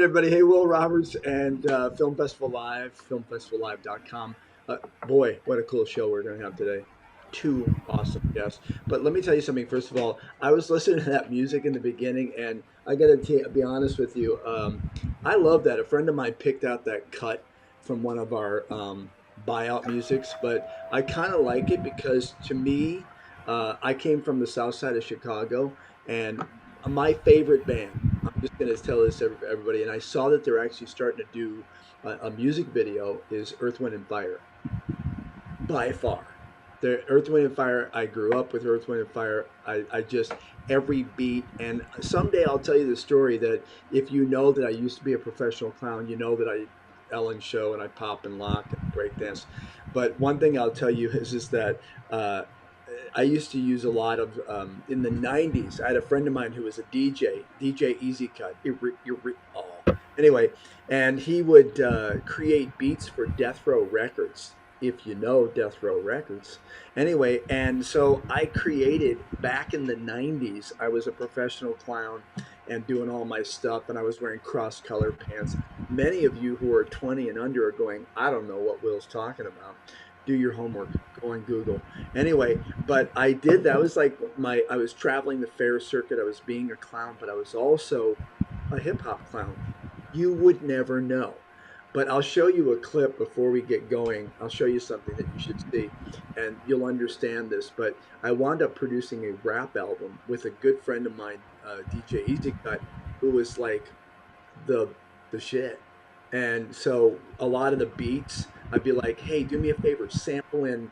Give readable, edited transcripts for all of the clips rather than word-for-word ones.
everybody? Hey, Will Roberts and Film Festival Live, filmfestivallive.com. Boy, what a cool show we're going to have today. Two awesome guests. But let me tell you something. First of all, I was listening to that music in the beginning, and I got to be honest with you. I love that. A friend of mine picked out that cut from one of our buyout musics, but I kind of like it because to me, I came from the south side of Chicago, and my favorite band, I'm just going to tell this to everybody, and I saw that they're actually starting to do a music video, is Earth, Wind, and Fire. By far. The Earth, Wind, and Fire, I grew up with Earth, Wind, and Fire. I just, every beat, and someday I'll tell you the story that if you know that I used to be a professional clown, you know that I Ellen show and I pop and lock and break dance. But one thing I'll tell you is that I used to use a lot of in the '90s. I had a friend of mine who was a DJ Easy Cut. Anyway, and he would create beats for Death Row Records, if you know Death Row Records. Anyway, and so I created back in the '90s. I was a professional clown and doing all my stuff, and I was wearing cross-color pants. Many of you who are 20 and under are going, I don't know what Will's talking about. Do your homework. Go on Google. Anyway, but I did that. Was like I was traveling the fair circuit. I was being a clown, but I was also a hip hop clown. You would never know. But I'll show you a clip before we get going. I'll show you something that you should see, and you'll understand this. But I wound up producing a rap album with a good friend of mine, DJ Easy Cut, who was like the shit. And so a lot of the beats, I'd be like, hey, do me a favor, sample in,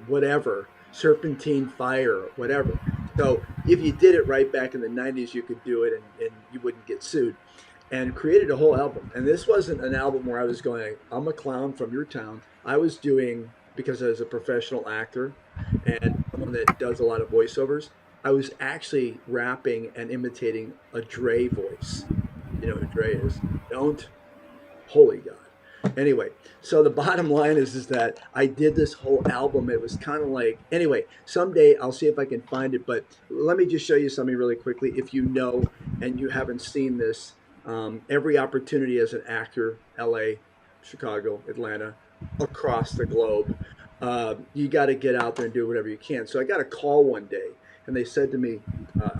whatever, Serpentine Fire, whatever. So if you did it right back in the '90s, you could do it and you wouldn't get sued. And created a whole album. And this wasn't an album where I was going, I'm a clown from your town. I was doing, because I was a professional actor and someone that does a lot of voiceovers, I was actually rapping and imitating a Dre voice. You know who Dre is? Don't? Holy God. Anyway, so the bottom line is that I did this whole album. It was kind of like, anyway, someday I'll see if I can find it. But let me just show you something really quickly. If you know and you haven't seen this, every opportunity as an actor, LA, Chicago, Atlanta, across the globe, you got to get out there and do whatever you can. So I got a call one day, and they said to me,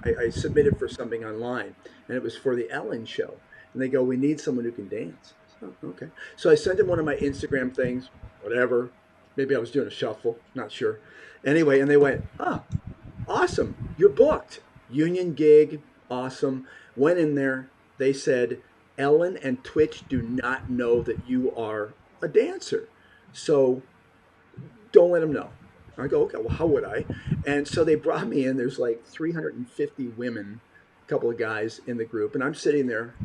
I submitted for something online, and it was for the Ellen show. And they go, we need someone who can dance. Oh, okay. So I sent them one of my Instagram things, whatever. Maybe I was doing a shuffle, not sure. Anyway, and they went, oh, awesome, you're booked. Union gig, awesome. Went in there. They said, Ellen and Twitch do not know that you are a dancer. So don't let them know. I go, okay, well, how would I? And so they brought me in. There's like 350 women, a couple of guys in the group. And I'm sitting there,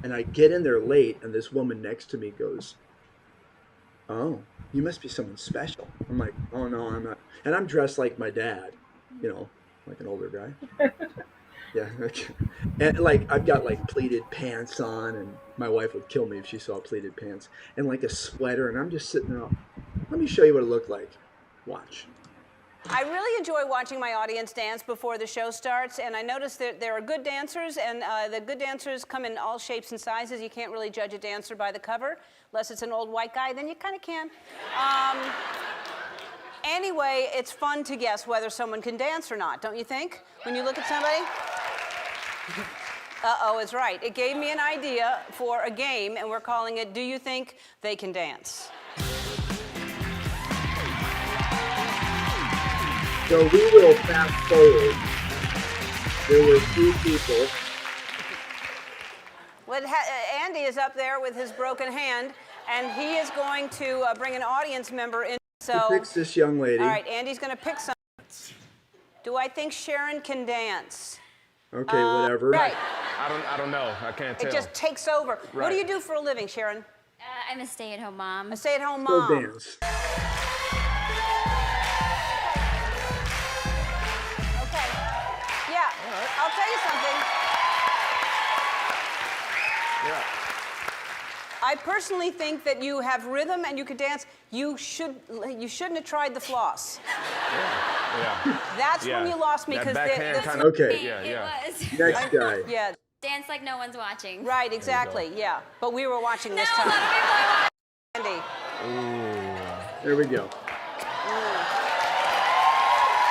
and I get in there late, and this woman next to me goes, oh, you must be someone special. I'm like, oh, no, I'm not. And I'm dressed like my dad, like an older guy. Yeah, and like I've got like pleated pants on, and my wife would kill me if she saw pleated pants, and like a sweater, and I'm just sitting there. Let me show you what it looked like. Watch. I really enjoy watching my audience dance before the show starts, and I noticed that there are good dancers, and the good dancers come in all shapes and sizes. You can't really judge a dancer by the cover, unless it's an old white guy, then you kind of can. Anyway, it's fun to guess whether someone can dance or not, don't you think? When you look at somebody? Uh-oh is right. It gave me an idea for a game, and we're calling it, Do You Think They Can Dance? So we will fast forward. There were three people. Well, Andy is up there with his broken hand, and he is going to bring an audience member in. So, who picks this young lady? All right, Andy's going to pick some. Do I think Sharon can dance? Okay, whatever. Right. I don't know. I can't tell. It just takes over. Right. What do you do for a living, Sharon? I'm a stay-at-home mom. A stay-at-home Go mom. dance. Okay. Yeah. Right. I'll tell you something. Yeah. I personally think that you have rhythm and you can dance. You shouldn't have tried the floss. Yeah. That's when you lost me, That because backhand Okay. It was. Next guy. Yeah. Dance like no one's watching. Right, exactly, yeah. But we were watching this No, a lot time. of people are Andy. There we go.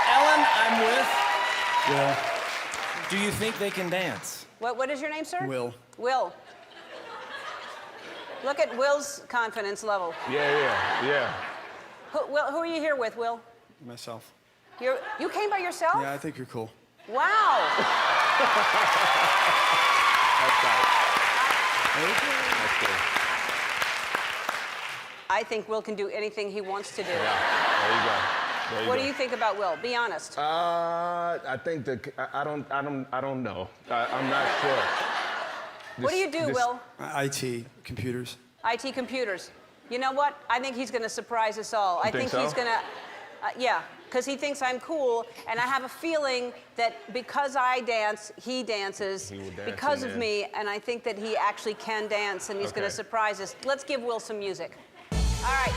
Ellen, I'm with. Will. Do you think they can dance? What is your name, sir? Will. Will. Look at Will's confidence level. Yeah. Who are you here with, Will? Myself. You came by yourself? Yeah, I think you're cool. Wow. That's right. That's good. I think Will can do anything he wants to do. Yeah. There you go. There you What go. do you think about Will? Be honest. I think I don't know. I'm not sure. What do you do, Will? IT, computers. IT computers. You know what? I think he's going to surprise us all. I think he's so? going to, yeah, because he thinks I'm cool, and I have a feeling that because I dance, he dances He will dance because and of then- me, and I think that he actually can dance, and he's going to Okay. surprise us. Let's give Will some music. All right.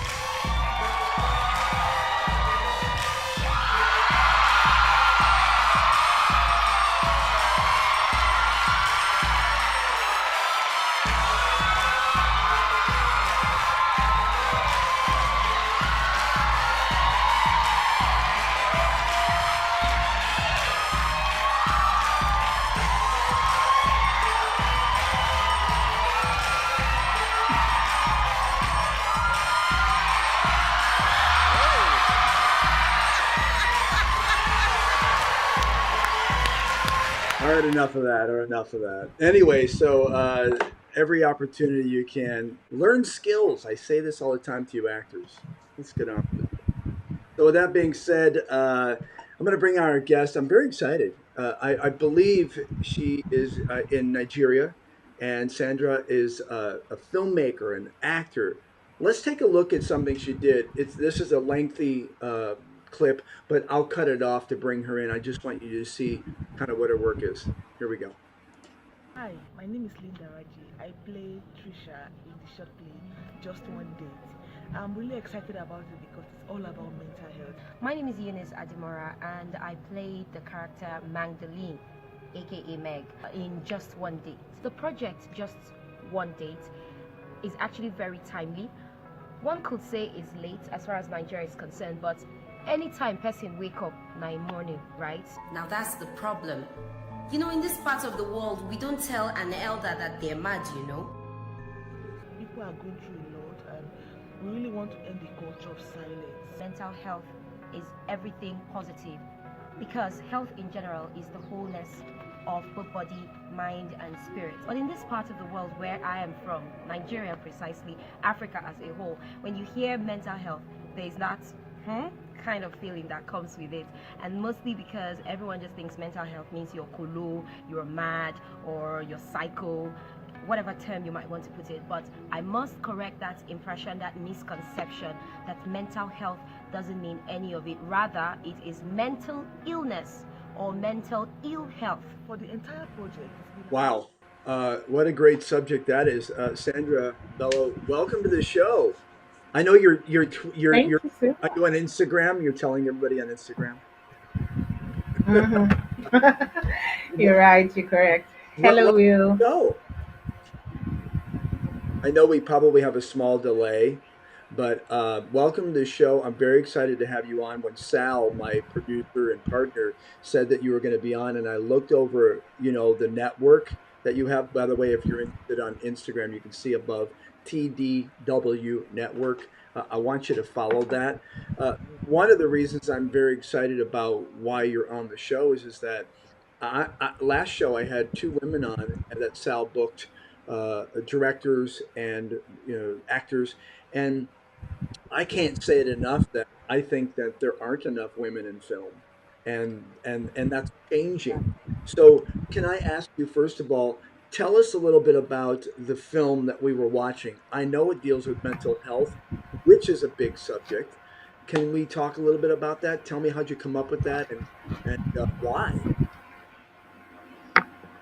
All right, enough of that, or enough of that. Anyway, so every opportunity you can learn skills. I say this all the time to you actors. Let's get on with it. So with that being said, I'm going to bring on our guest. I'm very excited. I believe she is in Nigeria, and Sandra is a filmmaker, an actor. Let's take a look at something she did. This is a lengthy clip, but I'll cut it off to bring her in. I just want you to see kind of what her work is. Here we go. Hi, my name is Linda Raji. I play Trisha in the short play Just One Date. I'm really excited about it because it's all about mental health. My name is Eunice Adimora and I played the character Magdalene, aka Meg, in Just One Date. The project Just One Date is actually very timely. One could say it's late as far as Nigeria is concerned, but anytime person wake up 9 morning, right? Now that's the problem. You know, in this part of the world, we don't tell an elder that they're mad, you know. People are going through a lot and we really want to end the culture of silence. Mental health is everything positive because health in general is the wholeness of both body, mind and spirit. But in this part of the world where I am from, Nigeria precisely, Africa as a whole, when you hear mental health, there's that kind of feeling that comes with it, and mostly because everyone just thinks mental health means you're kulu, you're mad, or you're psycho, whatever term you might want to put it. But I must correct that impression, that misconception that mental health doesn't mean any of it. Rather, it is mental illness or mental ill health. For the entire project, it's been Wow. What a great subject that is. Sandra Bello, welcome to the show. I know Thank you're you so are you on Instagram? You're telling everybody on Instagram. much. You're right, you're correct. Hello, Welcome to Will. the show. I know we probably have a small delay, but welcome to the show. I'm very excited to have you on. When Sal, my producer and partner, said that you were going to be on, and I looked over, the network that you have. By the way, if you're interested on Instagram, you can see above TDW Network. I want you to follow that. One of the reasons I'm very excited about why you're on the show is that last show I had two women on that Sal booked, directors and actors, and I can't say it enough that I think that there aren't enough women in film, and that's changing. So, can I ask you first of all, tell us a little bit about the film that we were watching? I know it deals with mental health, which is a big subject. Can we talk a little bit about that? Tell me how'd you come up with that and why?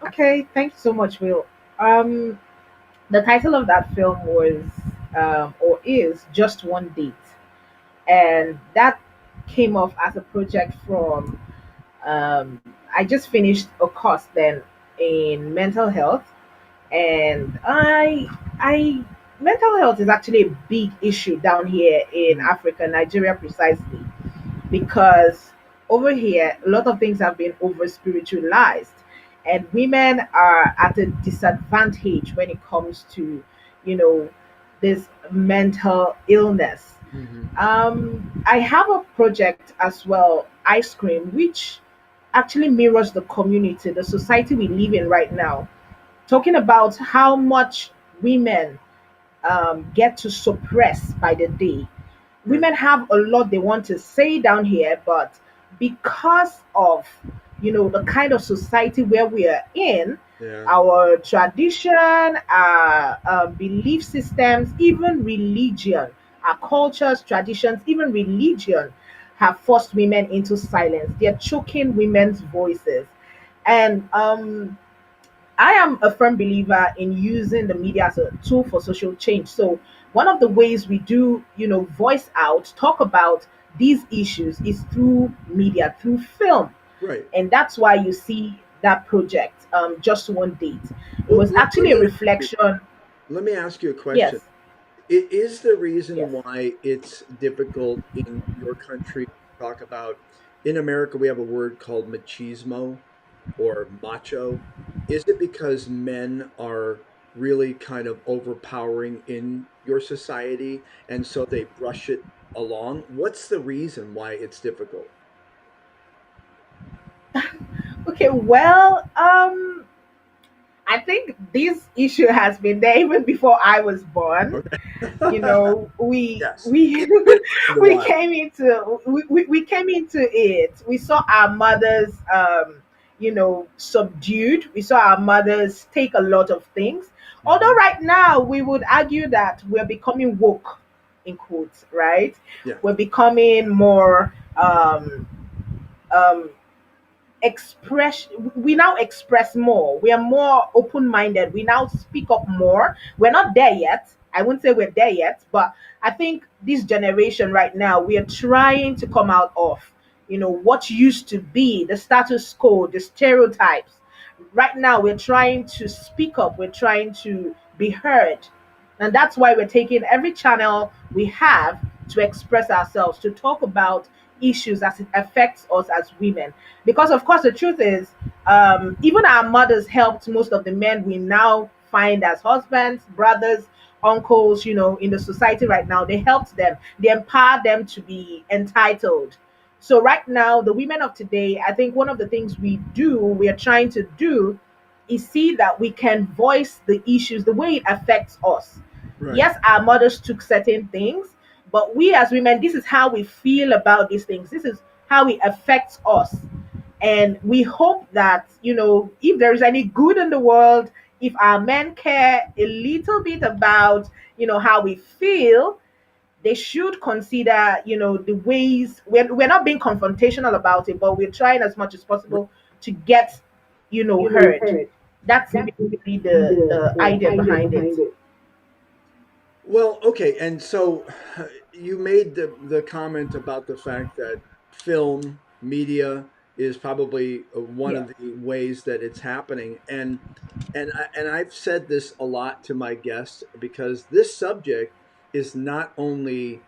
Okay, thanks so much, Will. Um, the title of that film was, or is, Just One Date. And that came off as a project from, I just finished a course then in mental health, and I mental health is actually a big issue down here in Mm. Africa, Nigeria precisely, because over here a lot of things have been over spiritualized, and women are at a disadvantage when it comes to, you know, this mental illness. Hmm. I have a project as well, Ice Cream, which actually mirrors the community, the society we live in right now, talking about how much women get to suppress by the day. Right. Women have a lot they want to say down here, but because of, the kind of society where we are in, Yeah. our tradition, our belief systems, even religion, our cultures, traditions, even religion have forced women into silence. They're choking women's voices. And I am a firm believer in using the media as a tool for social change. So one of the ways we do, voice out, talk about these issues is through media, through film. Right. And that's why you see that project, Just One Date. It Well, was actually a reflection. let me ask you a question. Yes, Is the reason yes. why it's difficult in your country to talk about? In America, we have a word called machismo or macho. Is it because men are really kind of overpowering in your society and so they brush it along? What's the reason why it's difficult? Okay, well, I think this issue has been there even before I was born. Okay. We Yes. we It's been around a we while. came into we came into it. We saw our mothers subdued. We saw our mothers take a lot of things. Although Hmm. right now we would argue that we're becoming woke, in quotes, right? Yeah. We're becoming more um express we now express more. We are more open-minded. We now speak up more. We're not there yet. I wouldn't say we're there yet, but I think this generation right now, we are trying to come out of what used to be the status quo, the stereotypes. Right now we're trying to speak up, we're trying to be heard, and that's why we're taking every channel we have to express ourselves, to talk about issues as it affects us as women. Because, of course, the truth is, even our mothers helped most of the men we now find as husbands, brothers, uncles, in the society right now. They helped them, they empowered them to be entitled. So, right now, the women of today, I think one of the things we are trying to do is see that we can voice the issues, the way it affects us. Right. Yes, our mothers took certain things, but we as women, this is how we feel about these things. This is how it affects us. And we hope that, if there is any good in the world, if our men care a little bit about, how we feel, they should consider, the ways we're not being confrontational about it, but we're trying as much as possible to get, heard. That's basically the idea behind it. Well, okay, and so you made the comment about the fact that film media is probably one Yes. of the ways that it's happening, and I've said this a lot to my guests because this subject is not only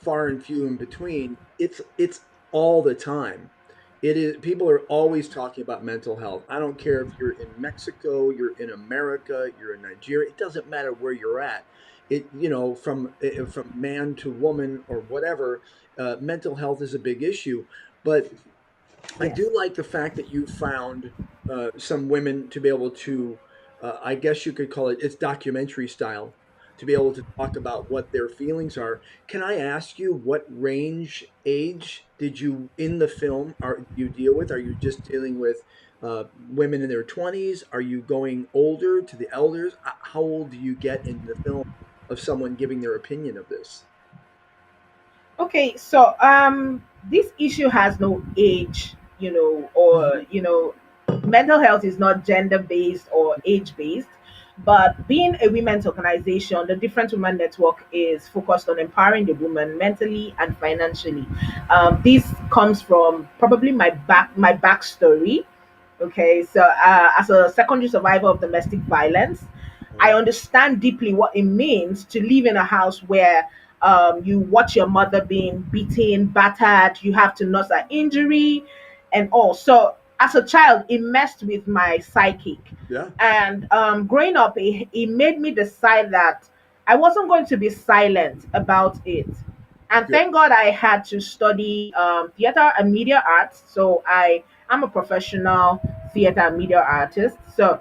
far and few in between; it's all the time. It is people are always talking about mental health. I don't care if you're in Mexico, you're in America, you're in Nigeria. It doesn't matter where you're at. From man to woman or whatever, mental health is a big issue. But I Yes. do like the fact that you found some women to be able to, I guess you could call it's documentary style, to be able to talk about what their feelings are. Can I ask you what range age did you in the film are you deal with? Are you just dealing with women in their 20s? Are you going older to the elders? How old do you get in the film of someone giving their opinion of this? Okay, so this issue has no age, or Mhm. mental health is not gender based or age based. But being a women's organization, the Different Women Network is focused on empowering the woman mentally and financially. This comes from probably my backstory. Okay, so as a secondary survivor of domestic violence, I understand deeply what it means to live in a house where you watch your mother being beaten, battered, you have to nurse an injury, and all. So, as a child, it messed with my psychic. Yeah. And growing up, it made me decide that I wasn't going to be silent about it. And Good. thank God I had to study theater and media arts. So I'm a professional theater and media artist. So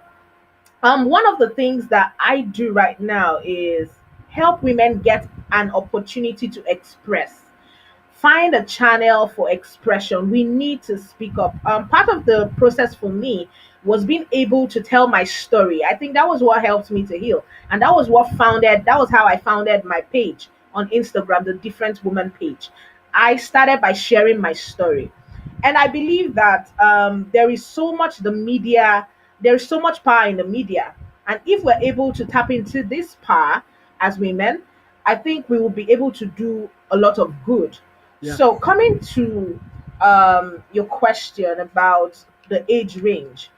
one of the things that I do right now is help women get an opportunity to express, find a channel for expression. We need to speak up. Part of the process for me was being able to tell my story. I think that was what helped me to heal, and that was how I founded my page on Instagram, the Different Woman page. I started by sharing my story, and I believe that there is so much power in the media, and if we're able to tap into this power as women, I think we will be able to do a lot of good. Yeah. So coming to your question about the age range,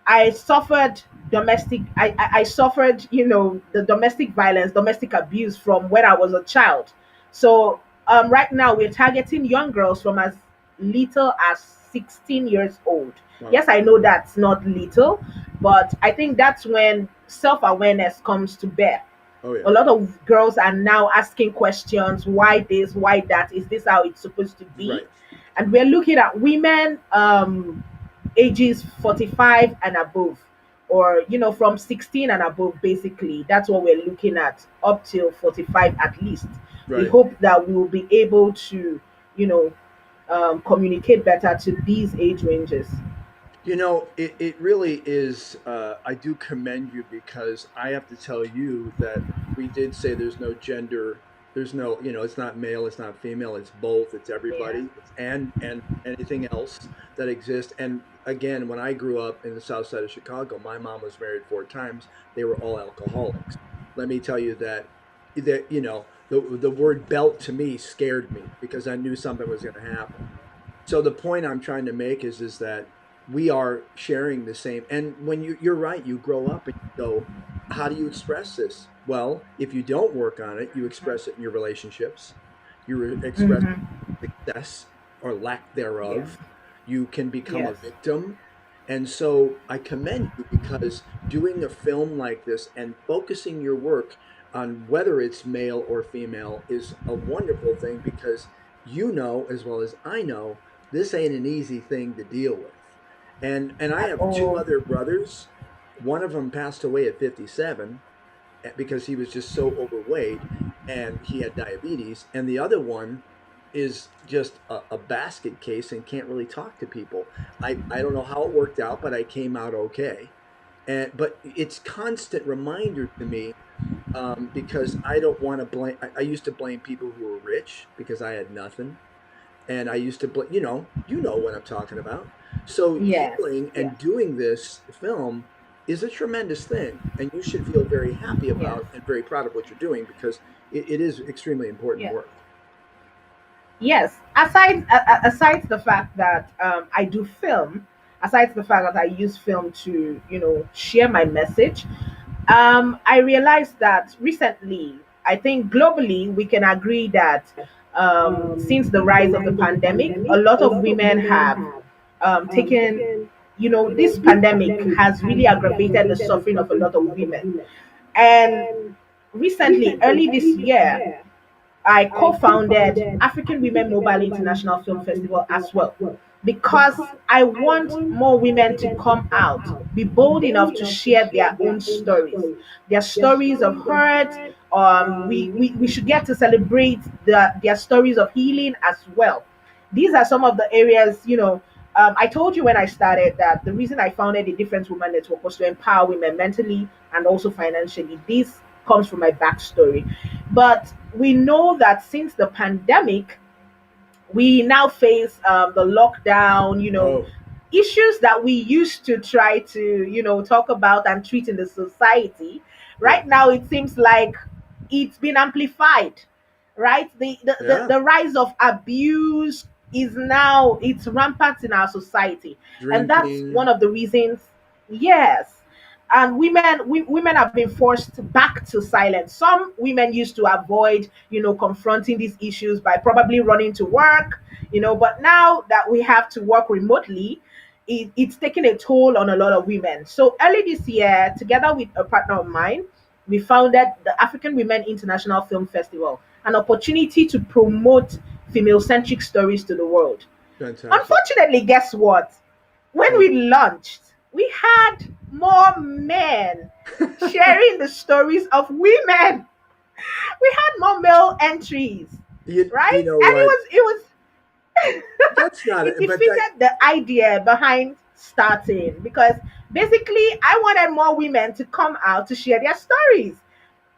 I suffered I suffered, the domestic violence, domestic abuse from when I was a child. So right now we're targeting young girls from as little as 16 years old. Wow. Yes, I know that's not little, but I think that's when self-awareness comes to bear. Oh yeah. A lot of girls are now asking questions: why this, why that, is this how it's supposed to be? Right. And we're looking at women ages 45 and above, or from 16 and above. Basically, that's what we're looking at, up till 45 at least. We Right. hope that we will be able to you know communicate better to these age ranges. It really is. I do commend you because I have to tell you that we did say there's no gender. There's no, it's not male, it's not female, it's both, it's Yeah. everybody, and anything else that exists. And again, when I grew up in the south side of Chicago, my mom was married 4 times. They were all alcoholics. Let me tell you that the word belt to me scared me because I knew something was going to happen. So the point I'm trying to make is that we are sharing the same. And when you're right, you grow up and you go, how do you express this? Well, if you don't work on it, you express it in your relationships. Express Mm-hmm. success or lack Yes. thereof. You can become a Yes. victim. And so I commend you because doing a film like this and focusing your work on whether it's male or female is a wonderful thing because you know as well as I know this ain't an easy thing to deal with. And I At have two all. other brothers. One of them passed away at 57 because he was just so overweight and he had diabetes, and the other one is just a basket case and can't really talk to people. I don't know how it worked out, but I came out okay. And but it's constant reminder to me because I don't want to blame. I used to blame people who were rich because I had nothing, and I used to blame. You know what I'm talking about. So Yes. healing Yes. and doing this film is a tremendous thing, and you should feel very happy Yes. about and very proud of what you're doing because it is extremely important Yes. work. Yes. Aside the fact that I do film, aside the fact that I use film to share my message, I realized that recently, I think globally, we can agree that since the rise of the pandemic, a lot of women have taken, this pandemic has really aggravated the suffering of a lot of women. And recently, early this year, I co-founded African Women Mobile International Film Festival as well, because I want more women to come out, be bold enough to share their stories of hurt. We should get to celebrate their stories of healing as well. These are some of the areas, I told you when I started that the reason I founded the Different Woman Network was to empower women mentally and also financially. This comes from my backstory. But we know that since the pandemic, we now face the lockdown, Oh, issues that we used to try to, talk about and treat in the society. yeah, Right now, it seems like it's been amplified, right? The yeah, rise of abuse, is now, it's rampant in our society, and that's one Drinking. of the reasons. Yes, and women have been forced back to silence. Some women used to avoid, confronting these issues by probably running to work, but now that we have to work remotely, it's taking a toll on a lot of women. So early this year, together with a partner of mine, we founded the African Women International Film Festival, an opportunity to promote female centric stories to the world. Fantastic. Unfortunately, guess what? When Oh, we launched, we had more men sharing the stories of women. We had more male entries, you right? know And what? it was That's not it it. But that, defeated the idea behind starting, because basically I wanted more women to come out to share their stories,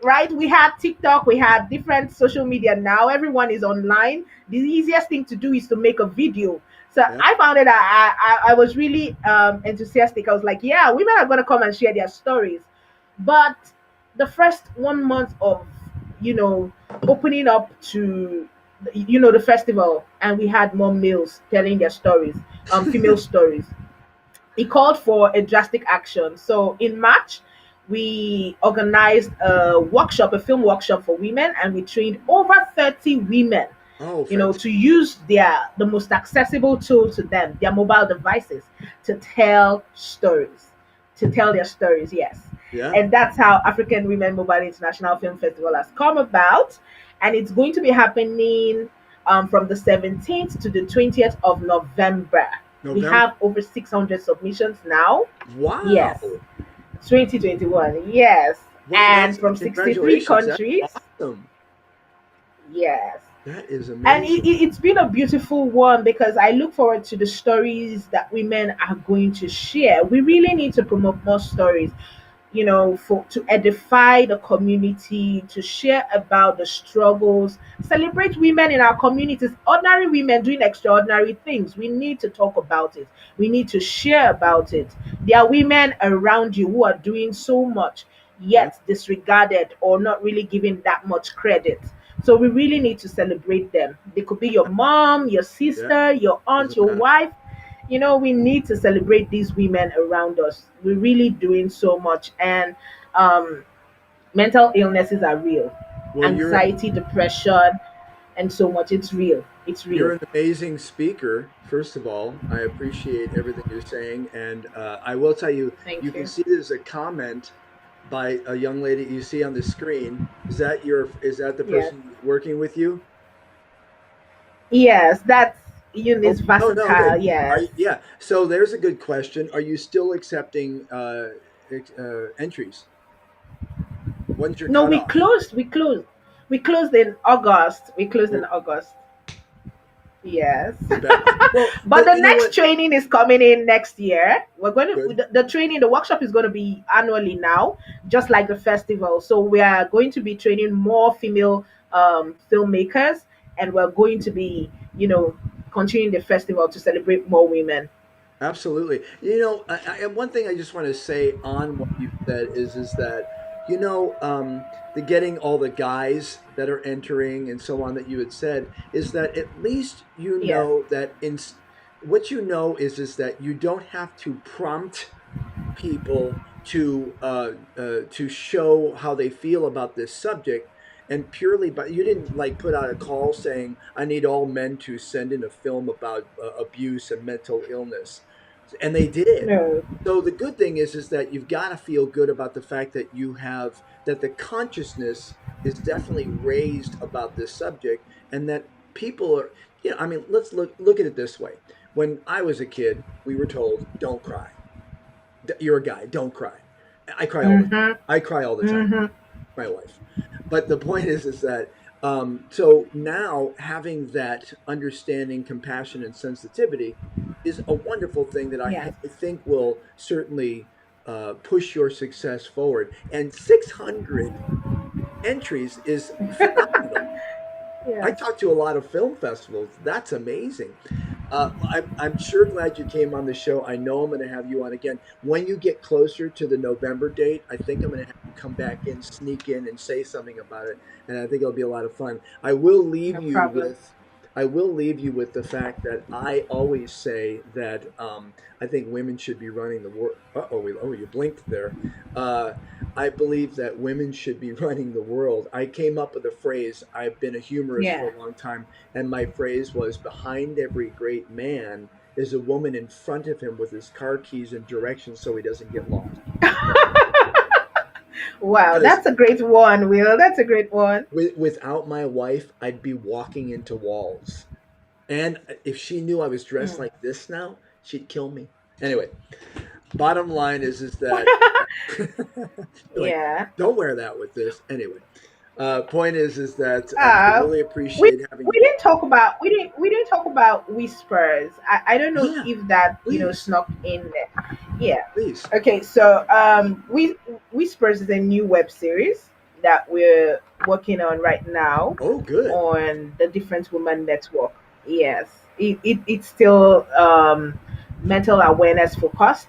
right? We had TikTok, we had different social media. Now everyone is online. The easiest thing to do is to make a video. So yeah. I found it. I was really enthusiastic. I was like, yeah, women are going to come and share their stories. But the first 1 month of, opening up to, the festival, and we had more males telling their stories, female stories, it called for a drastic action. So in March, we organized a film workshop for women, and we trained over 30 women, Oh, fantastic. to use the most accessible tool to them, their mobile devices, to tell stories, to tell their stories, yes. Yeah. And that's how African Women Mobile International Film Festival has come about. And it's going to be happening from the 17th to the 20th of November. We November. have over 600 submissions now. Wow. Yes, 2021. Yes, Wow. and That's from 63 congratulations. That's countries. awesome. Yes. That is And amazing. it's been a beautiful one, because I look forward to the stories that women are going to share. We really need to promote more stories, for to edify the community, to share about the struggles, celebrate women in our communities, ordinary women doing extraordinary things. We need to talk about it. We need to share about it. There are women around you who are doing so much, Yeah. yet disregarded or not really given that much credit. So we really need to celebrate them. They could be your mom, your Yeah. sister, your aunt, Doesn't your matter. wife. We need to celebrate these women around us. We're really doing so much. And um, mental illnesses are real. Well, Anxiety, depression, and so much. It's real. It's you're real. an amazing speaker. First of all, I appreciate everything you're saying, and I will tell you, you Thank can you. see there's a comment by a young lady you see on the screen. Is that the Yes. person working with you? Yes, that's Oh, Eunice no, no, okay. Versatile. Yes. Yeah. So there's a good question. Are you still accepting entries? When's your No, we cutoff? closed. We closed. We closed in August. We closed in Oh, August. Yes. too bad. Well, But but the you know next what? training is coming in next year. We're going to Good. the training, the workshop is going to be annually now, just like the festival. So we are going to be training more female filmmakers, and we're going to be, continuing the festival to celebrate more women. Absolutely. And one thing I just want to say on what you said is that, you know, the getting all the guys that are entering and so on that you had said is that at least you Yes. know that what you know is that you don't have to prompt people to show how they feel about this subject, and purely, but you didn't like put out a call saying I need all men to send in a film about abuse and mental illness, and they did. No. So the good thing is that you've got to feel good about the fact that that the consciousness is definitely raised about this subject, and that people are, I mean, let's look at it this way. When I was a kid, we were told don't cry. You're a guy, don't cry. I cry all the time. Mhm. I cry all the time. Mhm. My life. But the point is that so now having that understanding, compassion, and sensitivity is a wonderful thing that Yes. I think will certainly push your success forward. And 600 entries is phenomenal. I Yes. talked to a lot of film festivals. That's amazing. I'm sure glad you came on the show. I know I'm going to have you on again. When you get closer to the November date, I think I'm going to have you come back in, sneak in, and say something about it. And I think it'll be a lot of fun. I will leave No you problem. with I will leave you with the fact that I always say that I think women should be running the world. Oh, you blinked there. Uh, I believe that women should be running the world. I came up with a phrase. I've been a humorist for Yeah. a long time, and my phrase was, behind every great man is a woman in front of him with his car keys and directions so he doesn't get lost. Wow, Because that's a great one, Will. That's a great one. without my wife, I'd be walking into walls. And if she knew I was dressed Mm. like this now, she'd kill me. Anyway, bottom line is that like, Yeah. don't wear that with this. Anyway, point is that I Uh, really we appreciate having we you. didn't talk about we didn't talk about whispers. I don't know Yeah, if that please, snuck in there. Yeah. please. Okay. So whispers is a new web series that we're working on right now Oh, good. on the Different Women Network. Yes. It's still mental awareness focused,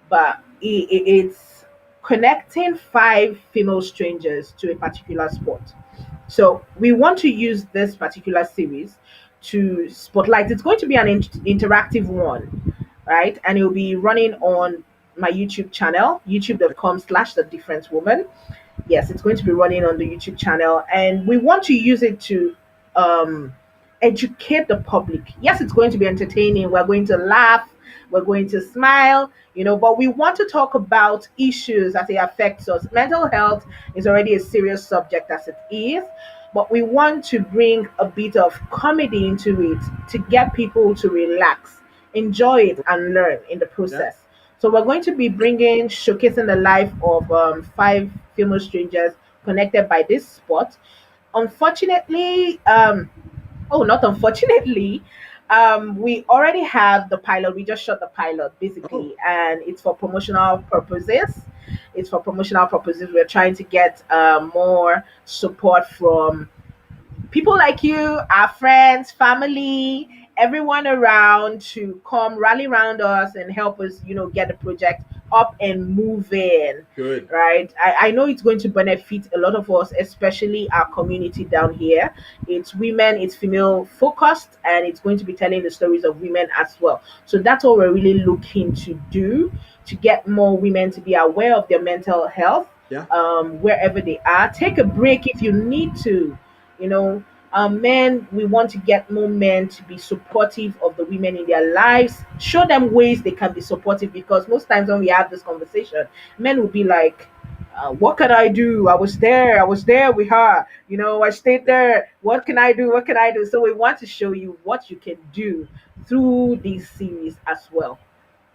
but it's connecting five female strangers to a particular sport. So we want to use this particular series to spotlight. It's going to be an interactive one, right? And it will be running on my YouTube channel, youtube.com/slash the different woman. Yes, it's going to be running on the YouTube channel, and we want to use it to um, educate the public. Yes, it's going to be entertaining. We're going to laugh, we're going to smile, but we want to talk about issues as it affects us. Mental health is already a serious subject as it is, but we want to bring a bit of comedy into it to get people to relax, enjoy it, and learn in the Yeah. process. So we're going to be showcasing the life of five female strangers connected by this sport. Unfortunately, oh, not unfortunately, we already have the pilot. We just shot the pilot Oh, basically, and it's for promotional purposes. It's for promotional purposes. We're trying to get more support from people like you, our friends, family, everyone around to come rally around us and help us, get the project up and moving. good. Right. I know it's going to benefit a lot of us, especially our community down here. It's women, it's female focused, and it's going to be telling the stories of women as well. So that's what we're really looking to do to get more women to be aware of their mental health Yeah. wherever they are. Take a break if you need to you know men, we want to get more men to be supportive of the women in their lives, show them ways they can be supportive, because most times when we have this conversation, men will be like, what can I do? I was there with her, I stayed there. What can I do? So we want to show you what you can do through this series as well.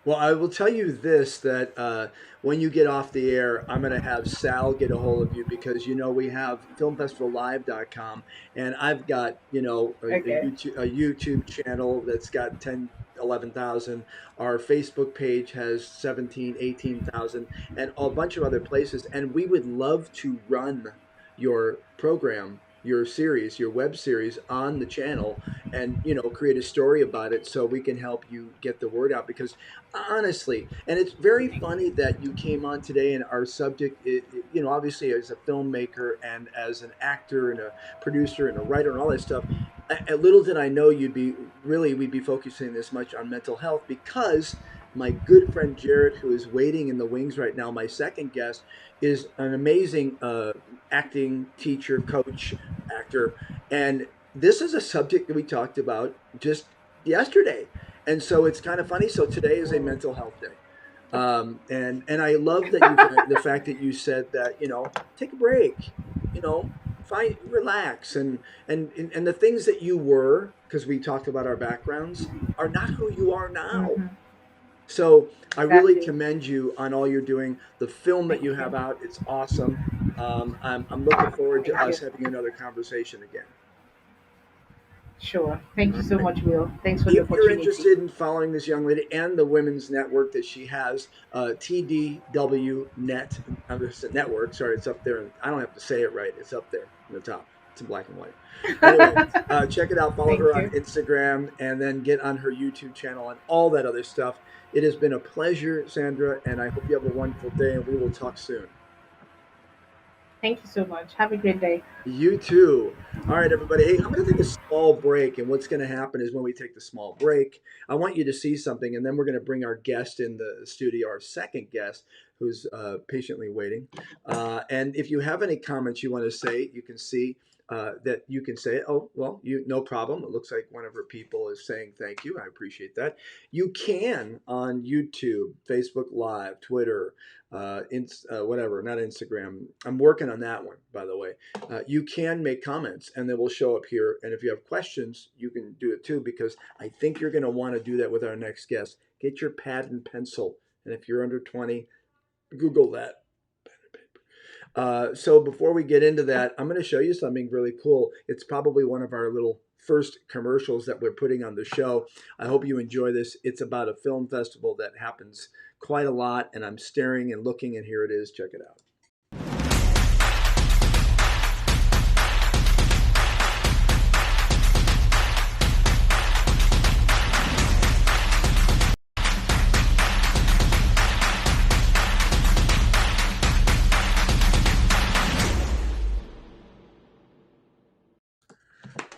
Well, I will tell you this, that when you get off the air, I'm going to have Sal get a hold of you because, we have filmfestivallive.com, and I've got, Okay. A YouTube channel that's got 10, 11,000. Our Facebook page has 17, 18,000, and a bunch of other places. And we would love to run your program, your series, your web series on the channel, and, create a story about it so we can help you get the word out. Because honestly, and it's very funny that you came on today, and our subject obviously, as a filmmaker and as an actor and a producer and a writer and all that stuff, little did I know we'd be focusing this much on mental health, because my good friend Jared, who is waiting in the wings right now, my second guest, is an amazing acting teacher, coach, actor, and this is a subject that we talked about just yesterday. And so it's kind of funny. So today is a mental health day. And I love that the fact that you said that, take a break, find, relax, and the things that you were, because we talked about our backgrounds, are not who you are now. Hmm. So I really Exactly. commend you on all you're doing. The film that Thank you you. have out, it's awesome. I'm looking forward to Thank us you. having another conversation again. Sure. Thank All you so right. much, Will. Thanks for the If you're opportunity. interested in following this young lady and the women's network that she has, TDW Net, I'm just a network. Sorry, it's up there. I don't have to say it right. It's up there in the top. It's in black and white. Anyway, check it out. Follow Thank her on you. Instagram, and then get on her YouTube channel and all that other stuff. It has been a pleasure, Sandra, and I hope you have a wonderful day, and we will talk soon. Thank you so much. Have a great day. You too. All right, everybody. Hey, I'm going to take a small break. And what's going to happen is when we take the small break, I want you to see something. And then we're going to bring our guest in the studio, our second guest, who's patiently waiting. And if you have any comments you want to say, you can see that you can say, oh, well, no problem. It looks like one of our people is saying thank you. I appreciate that. You can on YouTube, Facebook Live, Twitter, whatever, not Instagram. I'm working on that one, by the way. You can make comments and they will show up here. And if you have questions, you can do it too, because I think you're going to want to do that with our next guest. Get your pad and pencil. And if you're under 20, Google that. So before we get into that, I'm going to show you something really cool. It's probably one of our little first commercials that we're putting on the show. I hope you enjoy this. It's about a film festival that happens quite a lot, and I'm staring and looking, and here it is. Check it out.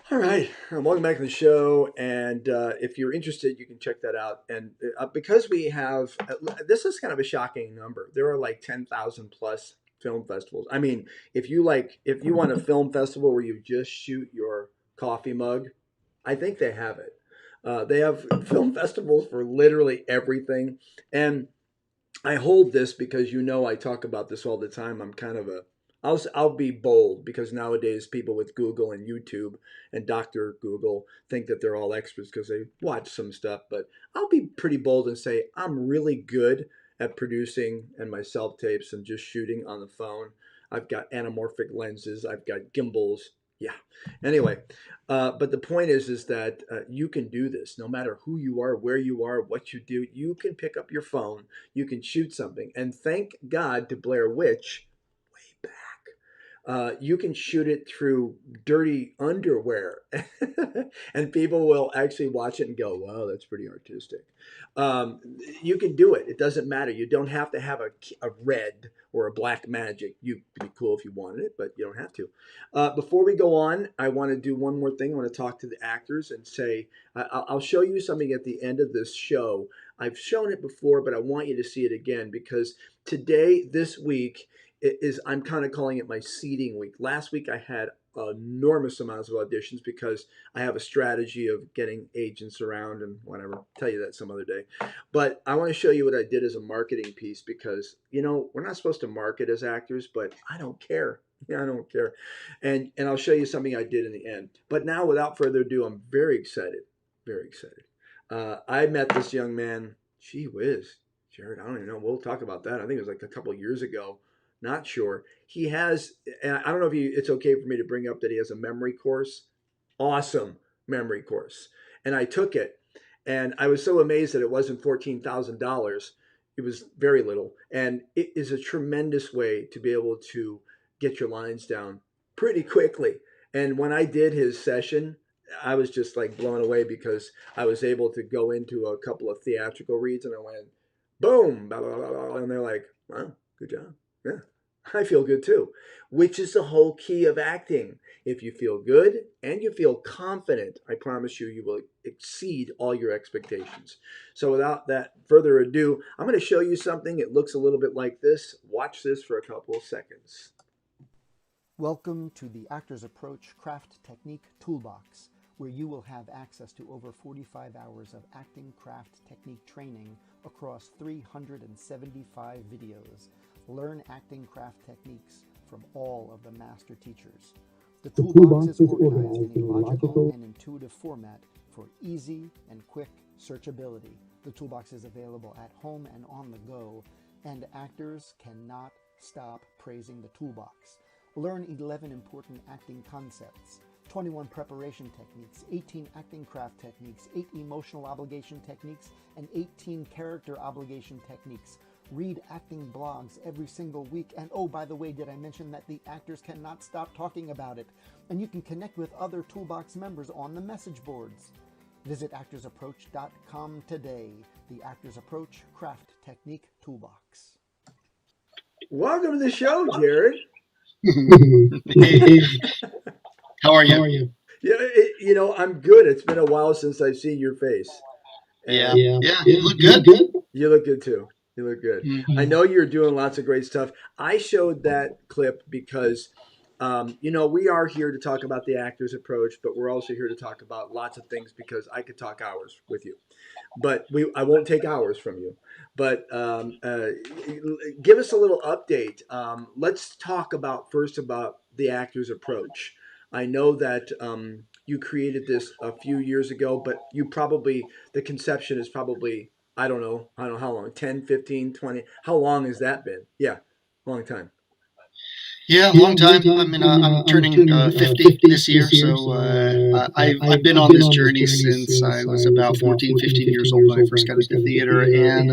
All right, welcome back to the show. And if you're interested, you can check that out. And because we have, this is kind of a shocking number. There are like 10,000 plus film festivals. I mean, if you want a film festival where you just shoot your coffee mug, I think they have it. They have film festivals for literally everything. And I hold this because I talk about this all the time. I'm kind of I'll be bold because nowadays people with Google and YouTube and Dr. Google think that they're all experts because they watch some stuff. But I'll be pretty bold and say I'm really good at producing and my self tapes and just shooting on the phone. I've got anamorphic lenses. I've got gimbals. Yeah. Anyway, but the point is that you can do this no matter who you are, where you are, what you do. You can pick up your phone. You can shoot something. And thank God to Blair Witch. You can shoot it through dirty underwear and people will actually watch it and go, wow, that's pretty artistic. You can do it. It doesn't matter. You don't have to have a red or a black magic. You'd be cool if you wanted it, but you don't have to. Before we go on, I want to do one more thing. I want to talk to the actors and say, I'll show you something at the end of this show. I've shown it before, but I want you to see it again because this week, I'm kind of calling it my seeding week. Last week I had enormous amounts of auditions because I have a strategy of getting agents around and whatever. I'll tell you that some other day. But I want to show you what I did as a marketing piece because, we're not supposed to market as actors, but I don't care. Yeah, I don't care. And I'll show you something I did in the end. But now, without further ado, I'm very excited. Very excited. I met this young man. Gee whiz. Jared, I don't even know. We'll talk about that. I think it was like a couple of years ago. Not sure. He has, and I don't know if it's okay for me to bring up that he has a memory course. Awesome memory course. And I took it and I was so amazed that it wasn't $14,000. It was very little. And it is a tremendous way to be able to get your lines down pretty quickly. And when I did his session, I was just like blown away because I was able to go into a couple of theatrical reads and I went, boom, blah, blah, blah, blah, and they're like, wow, good job. Yeah, I feel good too, which is the whole key of acting. If you feel good and you feel confident, I promise you will exceed all your expectations. So without that further ado, I'm going to show you something. It looks a little bit like this. Watch this for a couple of seconds. Welcome to the Actor's Approach Craft Technique Toolbox, where you will have access to over 45 hours of acting craft technique training across 375 videos. Learn acting craft techniques from all of the master teachers. The toolbox is organized in a logical and intuitive format for easy and quick searchability. The toolbox is available at home and on the go, and actors cannot stop praising the toolbox. Learn 11 important acting concepts, 21 preparation techniques, 18 acting craft techniques, 8 emotional obligation techniques, and 18 character obligation techniques. Read acting blogs every single week. And oh, by the way, did I mention that the actors cannot stop talking about it? And you can connect with other Toolbox members on the message boards. Visit actorsapproach.com today. The Actors Approach Craft Technique Toolbox. Welcome to the show, Jared. Hey, how are you? Yeah, I'm good. It's been a while since I've seen your face. Yeah, And yeah, you look good. you look good too. You look good. I know you're doing lots of great stuff. I showed that clip because, we are here to talk about the actor's approach, but we're also here to talk about lots of things because I could talk hours with you. But I won't take hours from you. But give us a little update. Let's talk about first about the actor's approach. I know that you created this a few years ago, but the conception is probably, I don't know how long, 10, 15, 20. How long has that been? Yeah, long time. Yeah, long time. I mean, I'm turning 50 this year, so I've been on this journey since I was about 14, 15 years old when I first got into theater, and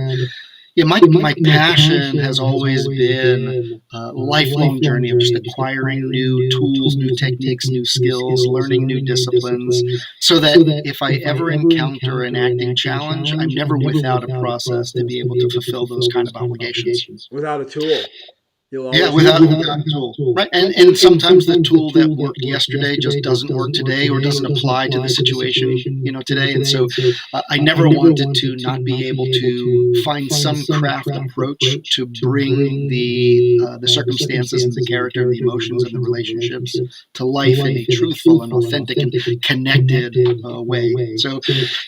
yeah, my passion has always been a lifelong journey of just acquiring new tools, new techniques, new skills, learning new disciplines, so that if I ever encounter an acting challenge, I'm never without a process to be able to fulfill those kind of obligations. Without a tool. Yeah, without a tool. Right. And sometimes the tool that worked yesterday just doesn't work today or doesn't apply to the situation, today. And so I never wanted to not be able to find some craft approach to bring the circumstances and the character and the emotions and the relationships to life in a truthful and authentic and connected way. So,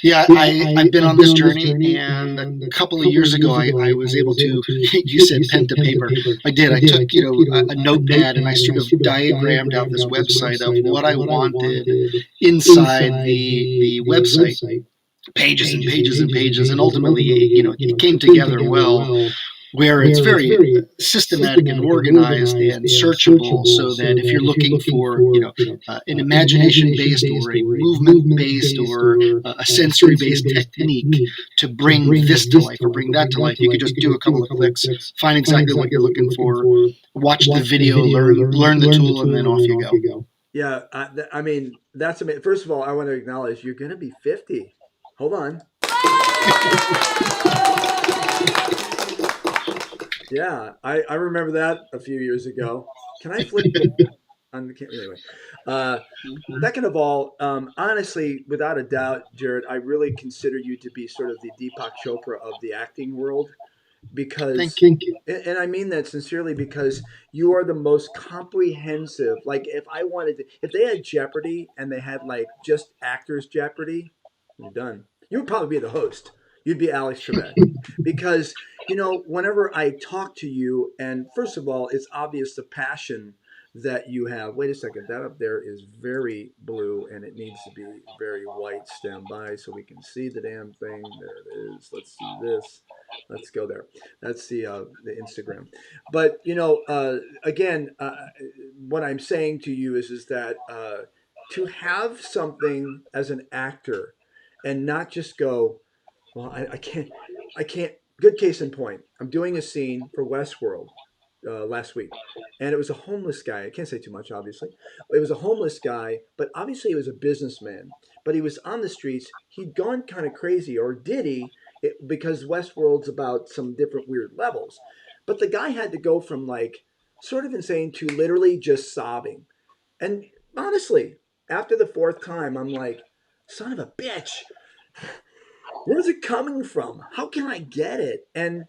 yeah, I've been on this journey, and a couple of years ago, I was able to, you said pen to paper. I did. I took, a notepad and I sort of diagrammed out this website of what I wanted inside the website, pages and pages and pages, and ultimately, it came together well, where it's very systematic and organized and searchable, so that if you're looking for, an imagination-based or a movement-based or a sensory-based technique to bring this to life or bring that to life, you could just do a couple of clicks, find exactly what you're looking for, watch the video, learn the tool, and then off you go. Yeah, I mean, that's amazing. First of all, I want to acknowledge you're going to be 50. Hold on. Yeah, I remember that a few years ago. Can I flip it on the camera? Anyway, second of all, honestly, without a doubt, Jared, I really consider you to be sort of the Deepak Chopra of the acting world because, Thank you. and I mean that sincerely, because you are the most comprehensive. Like, if they had Jeopardy and they had like just actors Jeopardy, you're done. You would probably be the host. You'd be Alex Trebek because whenever I talk to you, and first of all, it's obvious the passion that you have. Wait a second, that up there is very blue, and it needs to be very white. Stand by so we can see the damn thing. There it is. Let's see this. Let's go there. That's the Instagram. But again, what I'm saying to you is that to have something as an actor, and not just go, well, I can't. Good case in point. I'm doing a scene for Westworld last week, and it was a homeless guy. I can't say too much, obviously. It was a homeless guy, but obviously he was a businessman. But he was on the streets. He'd gone kind of crazy, or did he? Because Westworld's about some different weird levels. But the guy had to go from like sort of insane to literally just sobbing. And honestly, after the fourth time, I'm like, son of a bitch. Where's it coming from? How can I get it? And,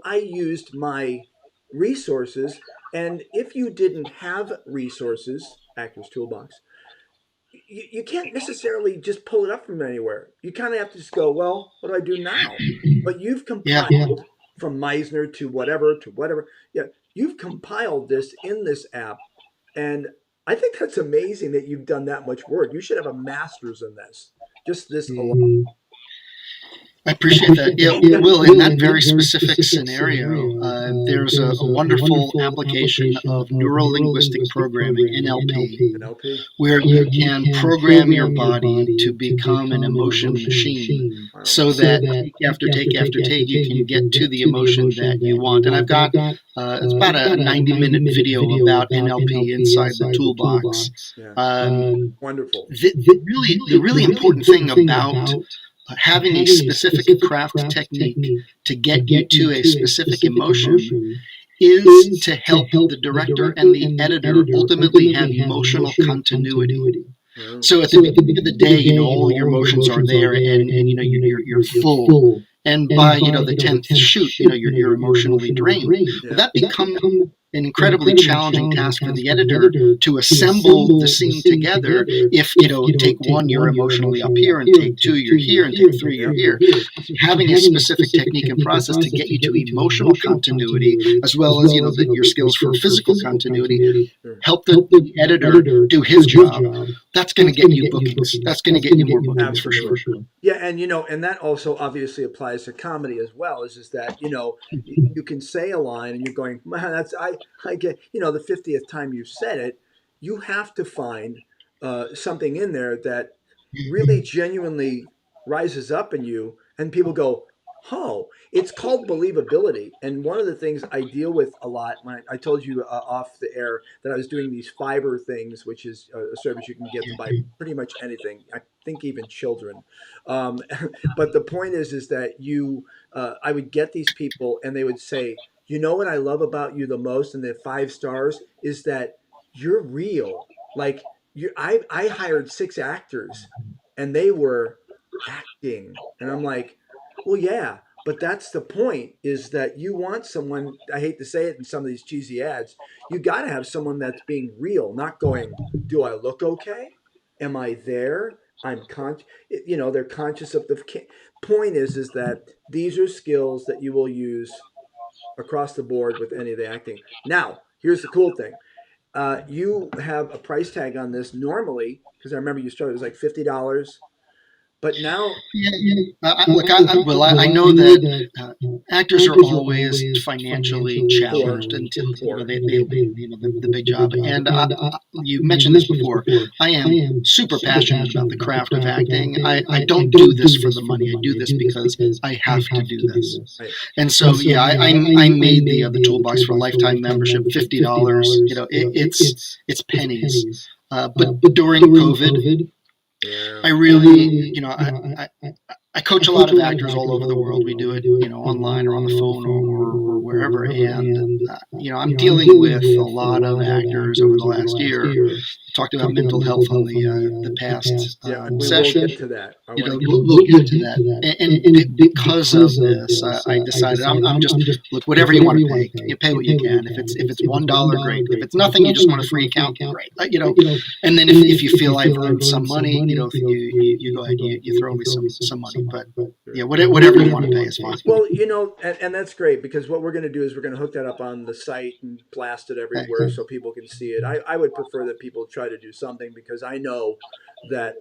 I used my resources. And if you didn't have resources, Actors Toolbox, you can't necessarily just pull it up from anywhere. You kind of have to just go, well, what do I do now? But you've compiled from Meisner to whatever. Yeah, you've compiled this in this app. And I think that's amazing that you've done that much work. You should have a master's in this. Just this alone. I appreciate that. Yeah, Will, in that very specific scenario, there's a wonderful application of neuro-linguistic programming, NLP, where you can program your body to become an emotion machine so that take after take after take, you can get to the emotion that you want. And I've got, it's about a 90-minute video about NLP inside the toolbox. Wonderful. The really important thing about having a specific craft technique to get you to a specific emotion is to help the director and the editor ultimately have emotional continuity. So at the beginning of the day, all your emotions are there, and you're full. And by the 10th shoot, you're emotionally drained. Yeah. Well, that becomes an incredibly challenging task for the editor to assemble the scene together. If take one, you're emotionally up here, and take two, you're here, and take three, you're here. Having a specific technique and process to get you to emotional continuity, as well as your skills for physical continuity, help the editor do his job. That's going to get you bookings. That's going to get you more bookings for sure. Yeah, and and that also obviously applies to comedy as well. Is that you can say a line and you're going, man, I get the 50th time you said it, you have to find something in there that really genuinely rises up in you, and people go, oh, it's called believability. And one of the things I deal with a lot, when I told you off the air that I was doing these Fiverr things, which is a service you can get to buy pretty much anything. I think even children. But the point is that I would get these people and they would say, what I love about you the most, and the 5 stars, is that you're real. Like I hired 6 actors and they were acting. And I'm like, well, yeah, but that's the point, is that you want someone, I hate to say it in some of these cheesy ads, you got to have someone that's being real, not going, do I look okay? Am I there? I'm they're conscious of the point is that these are skills that you will use across the board with any of the acting. Now, here's the cool thing. You have a price tag on this normally, because I remember you started, it was like $50. But now, look, I know that actors are always financially challenged until they the big job. And you mentioned this before. I am super passionate about the craft of acting. I don't do this for the money. I do this because I have to do this. And so, I made the toolbox for lifetime membership, $50. It's pennies. But during COVID, I really, I coach a lot of actors all over the world. We do it, online or on the phone or wherever. And, I'm dealing with a lot of actors over the last year. We talked about mental health on the past session. We'll get to that. We'll get to that. And because of this, I decided I'm just, look, whatever you want to pay, you pay what you can. If it's $1, great. If it's nothing, you just want a free account, great. And then if you feel I've earned some money, you go ahead, you throw me some money. But whatever you want to pay is fine. Well, and that's great, because what we're going to do is we're going to hook that up on the site and blast it everywhere so people can see it. I would prefer that people try to do something, because I know that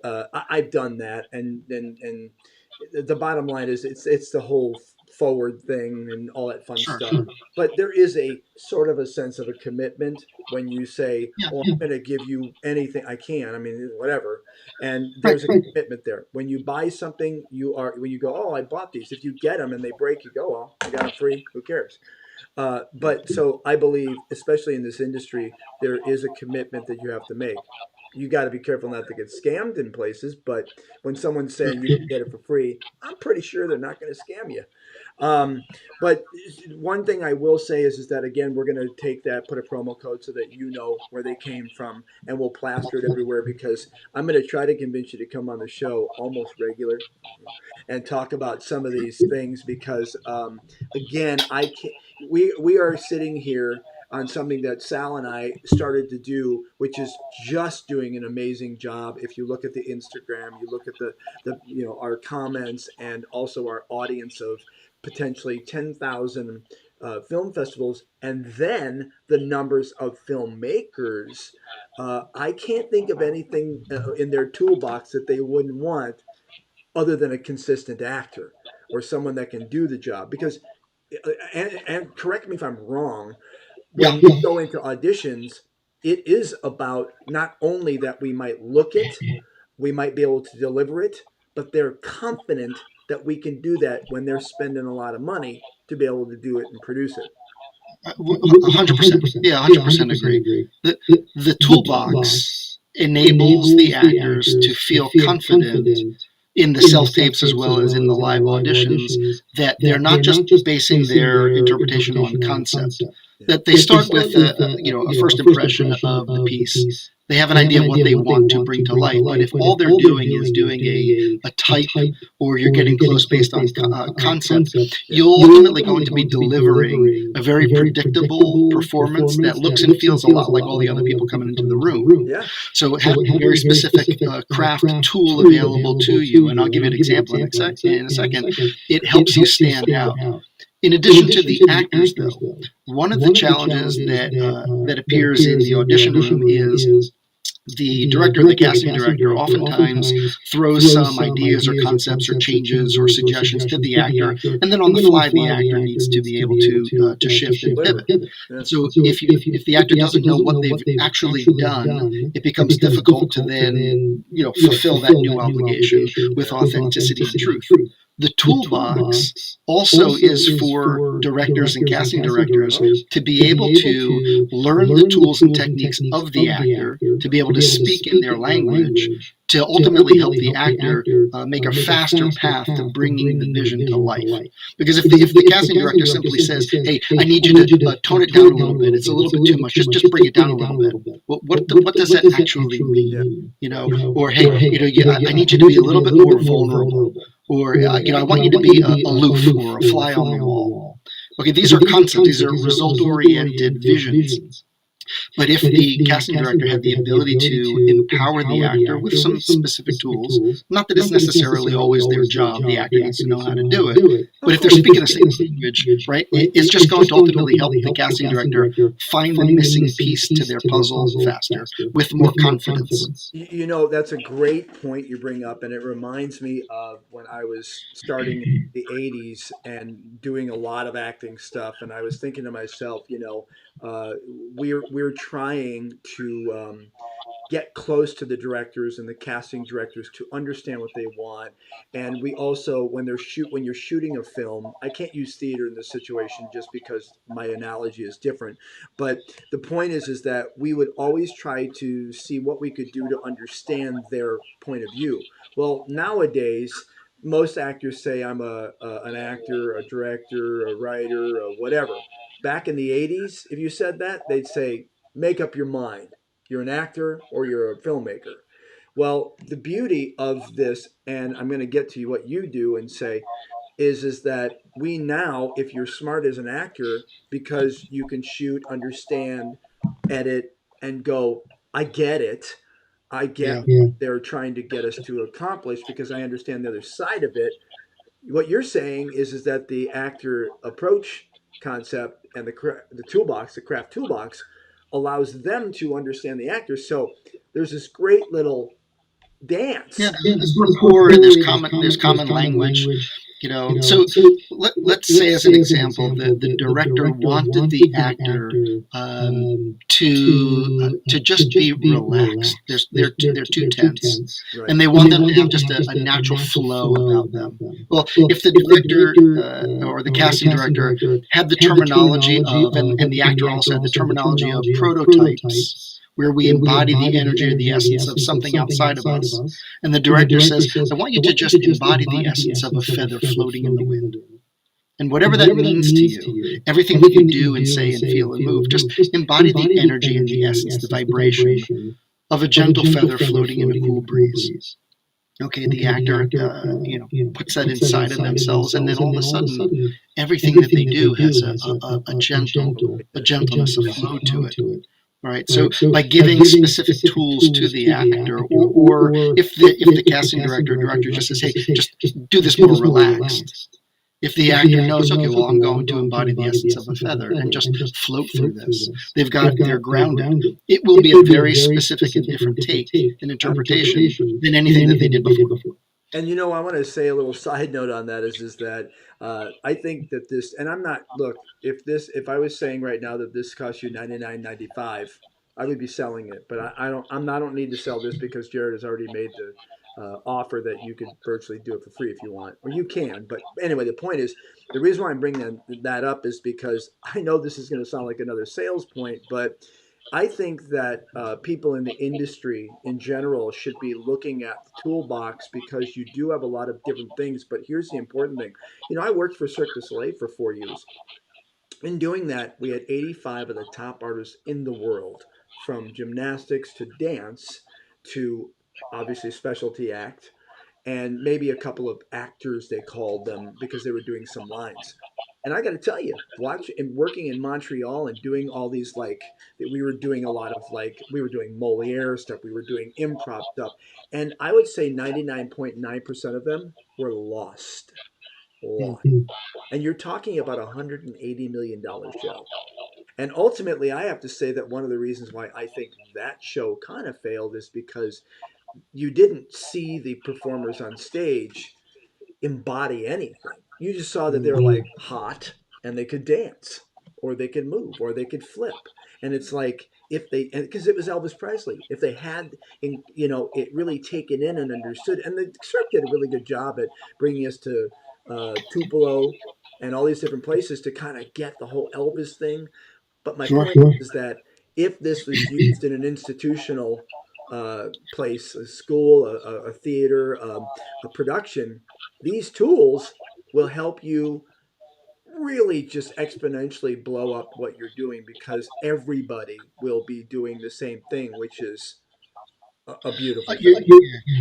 I've done that, and the bottom line is it's the whole forward thing and all that fun stuff. But there is a sort of a sense of a commitment when you say, "Oh, I'm going to give you anything I can." I mean, whatever. And there's a commitment there. When you buy something, when you go, "Oh, I bought these." If you get them and they break, you go, "Well, I got them free. Who cares?" But so I believe, especially in this industry, there is a commitment that you have to make. You got to be careful not to get scammed in places. But when someone's saying you can get it for free, I'm pretty sure they're not going to scam you. But one thing I will say is that, again, we're going to take that, put a promo code so that you know where they came from, and we'll plaster it everywhere, because I'm going to try to convince you to come on the show almost regular and talk about some of these things, because again, we are sitting here on something that Sal and I started to do, which is just doing an amazing job. If you look at the Instagram, you look at the our comments, and also our audience of potentially 10,000 film festivals, and then the numbers of filmmakers. I can't think of anything in their toolbox that they wouldn't want, other than a consistent actor or someone that can do the job. Because, and correct me if I'm wrong, when we go into auditions, it is about not only that we might look it, we might be able to deliver it, but they're confident that we can do that when they're spending a lot of money to be able to do it and produce it. 100%. Yeah, 100% agree. The toolbox enables the actors to feel confident in the self-tapes as well as in the live auditions, that they're not just basing their interpretation on concept, that they start with a first impression of the piece. They have an idea of what they want to bring to life, but if all they're doing is doing a type, or you're getting close based on concept, you're ultimately going to be delivering a very predictable performance that looks and feels a lot like all the other people coming into the room. Yeah. So having a very specific craft tool available to you, and I'll give you an example in a second, it helps you stand out. In addition to the actors, though, one of the challenges that appears in the audition room is the director, the casting director, oftentimes throws some ideas or concepts or changes or suggestions to the actor, and then on the fly, the actor needs to be able to shift and pivot. So if the actor doesn't know what they've actually done, it becomes difficult to then fulfill that new obligation with authenticity and truth. The toolbox also is for directors and casting directors to be able to learn the tools and techniques of the actor, to be able to speak in their language, to ultimately help the actor make a faster path to bringing the vision to life. Because if the casting director simply says, "Hey, I need you to tone it down a little bit. It's a little bit too much. Just bring it down a little bit." Well, what does that actually mean? Or hey, I need you to be a little bit more vulnerable. Or, I want you to be aloof or a fly on the wall. Okay, these are concepts. These are result-oriented visions. But if the casting director had the ability to empower the actor with some specific tools, not that it's necessarily always their job, the actor needs to know how to do it, but if they're speaking the same language, right, it's just going to ultimately help the casting director find the missing piece to their puzzle faster, with more confidence. That's a great point you bring up, and it reminds me of when I was starting in the 80s and doing a lot of acting stuff, and I was thinking to myself, we're trying to get close to the directors and the casting directors to understand what they want. And we also, when you're shooting a film, I can't use theater in this situation just because my analogy is different. But the point is that we would always try to see what we could do to understand their point of view. Well, nowadays, most actors say I'm an actor, a director, a writer, whatever. Back in the 80s, if you said that, they'd say, make up your mind. You're an actor or you're a filmmaker. Well, the beauty of this, and I'm going to get to what you do and say, is that we now, if you're smart as an actor, because you can shoot, understand, edit, and go, I get it. I get what they're trying to get us to accomplish because I understand the other side of it. What you're saying is that the actor approach concept and the toolbox, the craft toolbox, allows them to understand the actor. So there's this great little dance. Yeah, there's rapport, there's common language. So let's say, as an example, the director wanted the actor to just be relaxed. They're too tense, Right. and they want them to have just a natural flow about them. Well, if the director or the casting director had the terminology of, and the actor also had the terminology of prototypes, where we embody the energy or the essence of something outside of us. And the director says, I want you to just embody the essence of a feather floating in the wind. And whatever that means to you, everything that you do and say and feel and move, just embody the energy and the essence, the vibration of a gentle feather floating in a cool breeze. Okay, the actor, puts that inside of themselves, and then all of a sudden, everything that they do has a gentleness, a flow to it. Right. So by giving specific tools to the actor, or if the casting director or director just says, hey, just do this more relaxed. If the actor knows, okay, well, I'm going to embody the essence of a feather and just float through this, they're grounded. It will be a very specific and different take and interpretation than anything that they did before. And I want to say a little side note on that is that I think that this, and I'm not, look, if I was saying right now that this costs you $99.95, I would be selling it. But I don't need to sell this because Jared has already made the offer that you could virtually do it for free if you want, or you can. But anyway, the point is, the reason why I'm bringing that up is because I know this is going to sound like another sales point, but I think that people in the industry in general should be looking at the toolbox because you do have a lot of different things. But here's the important thing. I worked for Cirque du Soleil for 4 years. In doing that, we had 85 of the top artists in the world, from gymnastics to dance to obviously specialty act, and maybe a couple of actors they called them because they were doing some lines. And I got to tell you, watching and working in Montreal and doing all these we were doing a lot of we were doing Moliere stuff, we were doing improv stuff, and I would say 99.9% of them were lost, lost. And you're talking about a $180 million show. And ultimately, I have to say that one of the reasons why I think that show kind of failed is because you didn't see the performers on stage embody anything. You just saw that they were like hot and they could dance or they could move or they could flip. And it's like if they, because it was Elvis Presley, if they had, it really taken in and understood, and the script did a really good job at bringing us to Tupelo and all these different places to kind of get the whole Elvis thing. But my point is that if this was used in an institutional place, a school, a theater, a production, these tools will help you really just exponentially blow up what you're doing because everybody will be doing the same thing, which is a beautiful thing.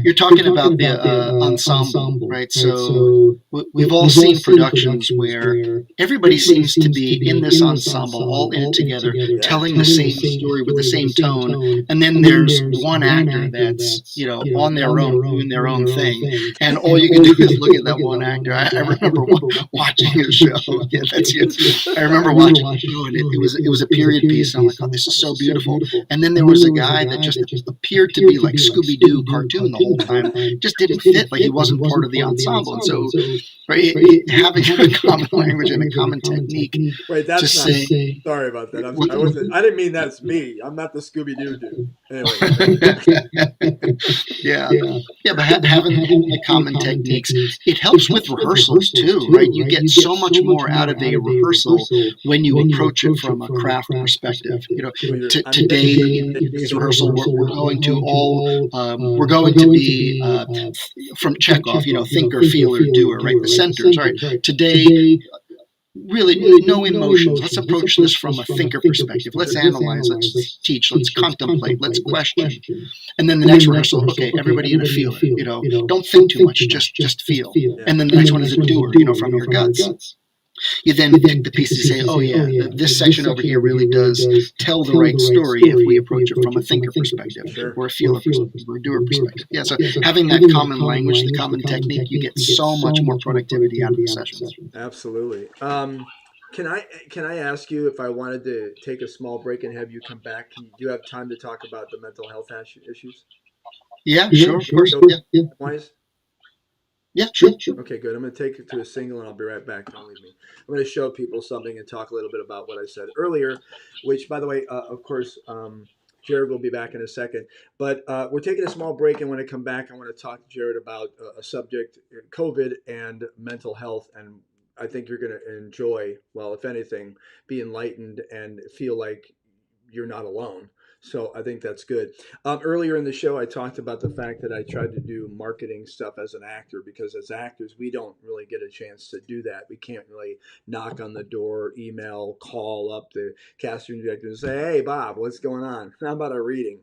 You're talking about the ensemble, right? So we've all seen productions where everybody seems to be in this ensemble, all in it together, telling the same story with the same tone. And then there's one actor that's, on their own, doing their own thing. And all you can do is look at that one actor. I remember watching a show. Yeah, that's it. I remember watching a show, and it was a period piece. And I'm like, oh, this is so beautiful. And then there was a guy that just appeared to be like Scooby-Doo cartoon the whole time, just didn't fit, like he wasn't part of the ensemble. And so having a common language and a common technique. Wait, that's not. Sorry about that. I didn't mean that's me. I'm not the Scooby-Doo dude. Anyway. But having the common techniques, it helps with rehearsals too, right? You get so much more out of a rehearsal when you approach it from a craft perspective. Today in this rehearsal, we're going to be from Chekhov, thinker, feeler, doer, right? The centers, right? Today, really no emotions. Let's approach this from a thinker perspective. Let's analyze, let's teach, let's contemplate, let's question. And then the next rehearsal, okay, everybody in a feeler, don't think too much, just feel. And then the next one is a doer, from your guts. You then pick the pieces and say, oh yeah, this section over here really does tell the right story if we approach it from a thinker perspective or a feeler perspective or a doer perspective. Yeah, so having that common language, the common technique, you get so much more productivity out of the sessions. Absolutely. Can I ask you if I wanted to take a small break and have you come back? Do you have time to talk about the mental health issues? Yeah, sure, of course. Wise? Yeah, sure. Okay, good. I'm going to take it to a single and I'll be right back. Don't leave me. I'm going to show people something and talk a little bit about what I said earlier, which, by the way, of course, Jared will be back in a second. But we're taking a small break, and when I come back, I want to talk to Jared about a subject, COVID and mental health. And I think you're going to enjoy, well, if anything, be enlightened and feel like you're not alone. So I think that's good. Earlier in the show, I talked about the fact that I tried to do marketing stuff as an actor because as actors, we don't really get a chance to do that. We can't really knock on the door, email, call up the casting director and say, hey, Bob, what's going on? How about a reading?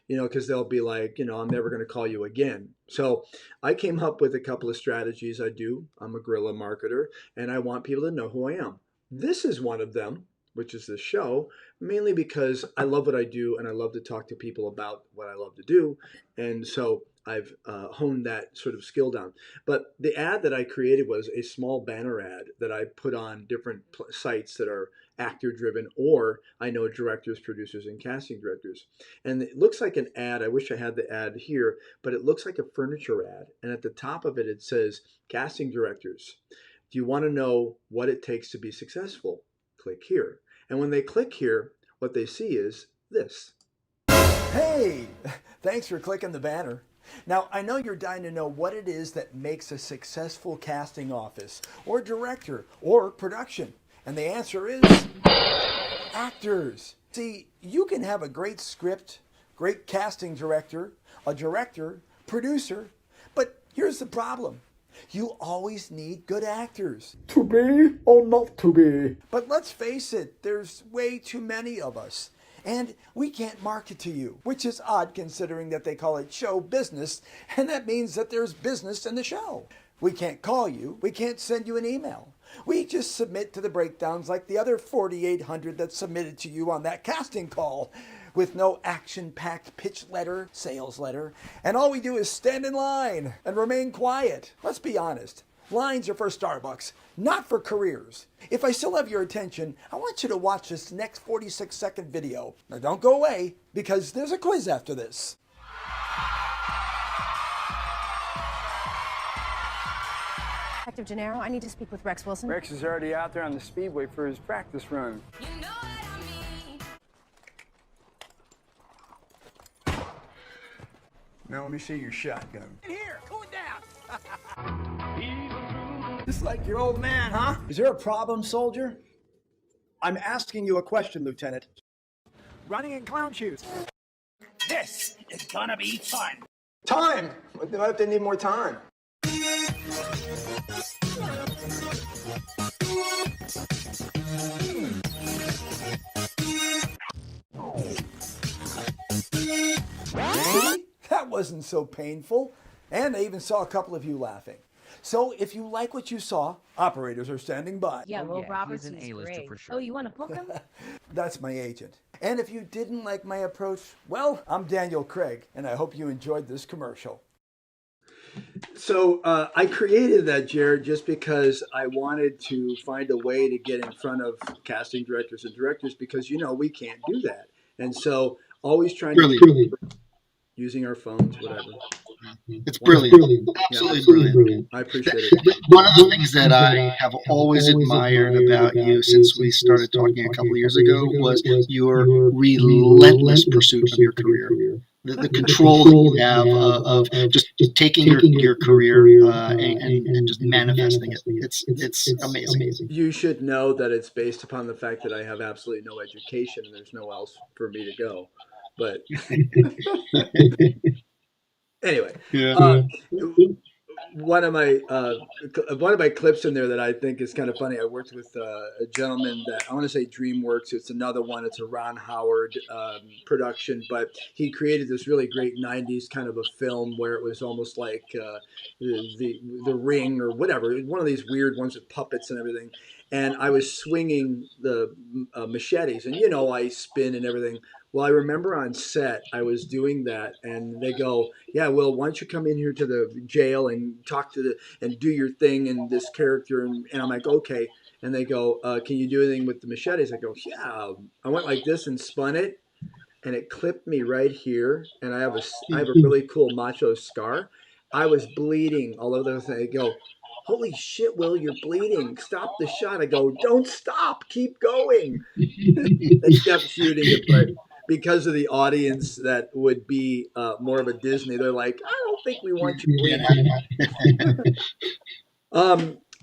Because they'll be like, I'm never going to call you again. So I came up with a couple of strategies. I'm a guerrilla marketer, and I want people to know who I am. This is one of them, which is this show, mainly because I love what I do and I love to talk to people about what I love to do. And so I've honed that sort of skill down. But the ad that I created was a small banner ad that I put on different sites that are actor driven, or I know directors, producers, and casting directors. And it looks like an ad. I wish I had the ad here, but it looks like a furniture ad. And at the top of it, it says, casting directors, do you want to know what it takes to be successful? Click here. And when they click here, what they see is this. Hey, thanks for clicking the banner. Now, I know you're dying to know what it is that makes a successful casting office or director or production. And the answer is actors. See, you can have a great script, great casting director, a director, producer, but here's the problem. You always need good actors. To be or not to be. But let's face it, there's way too many of us. And we can't market to you, which is odd considering that they call it show business, and that means that there's business in the show. We can't call you. We can't send you an email. We just submit to the breakdowns like the other 4,800 that submitted to you on that casting call, with no action-packed pitch letter, sales letter, and all we do is stand in line and remain quiet. Let's be honest. Lines are for Starbucks, not for careers. If I still have your attention, I want you to watch this next 46-second video. Now don't go away, because there's a quiz after this. Detective Gennaro, I need to speak with Rex Wilson. Rex is already out there on the speedway for his practice run. Now let me see your shotgun. Here, cool it down. Just like your old man, huh? Is there a problem, soldier? I'm asking you a question, Lieutenant. Running in clown shoes. This is gonna be fun. Time! What if they need more time? That wasn't so painful. And I even saw a couple of you laughing. So if you like what you saw, operators are standing by. Yeah, Will Roberts is great. Oh, you want to book him? That's my agent. And if you didn't like my approach, well, I'm Daniel Craig, and I hope you enjoyed this commercial. So I created that, Jared, just because I wanted to find a way to get in front of casting directors and directors, because, we can't do that. And so always trying to using our phones, whatever. It's brilliant. Absolutely brilliant. I appreciate it. One of the things that I have always admired about you since we started talking a couple of years ago was your relentless pursuit of your career. The control that you have of just taking your career and just manifesting it. It's amazing. You should know that it's based upon the fact that I have absolutely no education and there's nowhere else for me to go. But anyway, one of my clips in there that I think is kind of funny. I worked with a gentleman that I want to say DreamWorks. It's another one. It's a Ron Howard production, but he created this really great '90s kind of a film where it was almost like the Ring or whatever. One of these weird ones with puppets and everything. And I was swinging the machetes, and I spin and everything. Well, I remember on set, I was doing that, and they go, "Yeah, well, why don't you come in here to the jail and talk and do your thing and this character?" And I'm like, "Okay." And they go, "Can you do anything with the machetes?" I go, "Yeah." I went like this and spun it, and it clipped me right here, and I have a really cool macho scar. I was bleeding all over the thing. They go, "Holy shit, Will, you're bleeding. Stop the shot." I go, "Don't stop. Keep going." They kept shooting it, but because of the audience that would be more of a Disney, they're like, "I don't think we want you bleeding."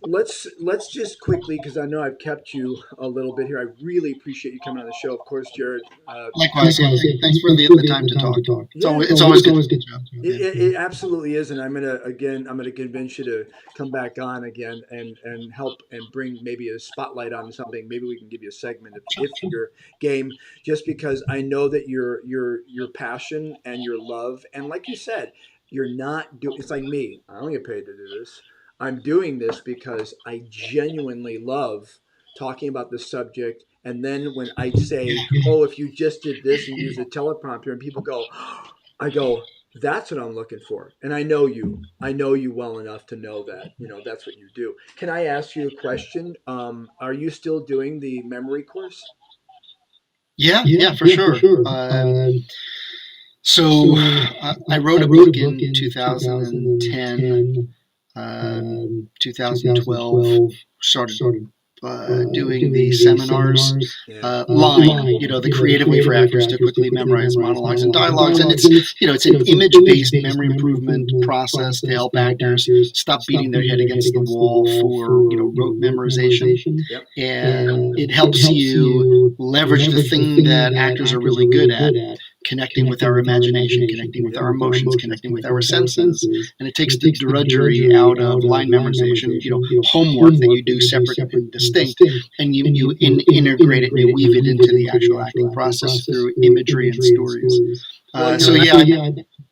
Let's just quickly, because I know I've kept you a little bit here. I really appreciate you coming on the show. Of course, Jared. Likewise. Thanks for the time to talk. It's always good. It absolutely is, and I'm gonna convince you to come back on again and help and bring maybe a spotlight on something. Maybe we can give you a segment if you're game, just because I know that your passion and your love, and like you said, you're not doing. It's like me. I don't get paid to do this. I'm doing this because I genuinely love talking about the subject. And then when I say, "Oh, if you just did this and use a teleprompter," and people go, I go, "That's what I'm looking for." And I know you well enough to know that, that's what you do. Can I ask you a question? Are you still doing the memory course? Yeah, for sure. So I wrote a book in 2010. 2012 started doing the seminars line, the creative way for actors to quickly memorize monologues and dialogues. And it's an image-based memory improvement process to help actors stop beating their head against the wall for, rote memorization. And it helps you leverage the thing that actors are really good at, connecting with our imagination, connecting with our emotions, connecting with our senses. And it takes the drudgery out of line memorization, homework that you do separate and distinct, and you integrate it and you weave it into the actual acting process through imagery and stories.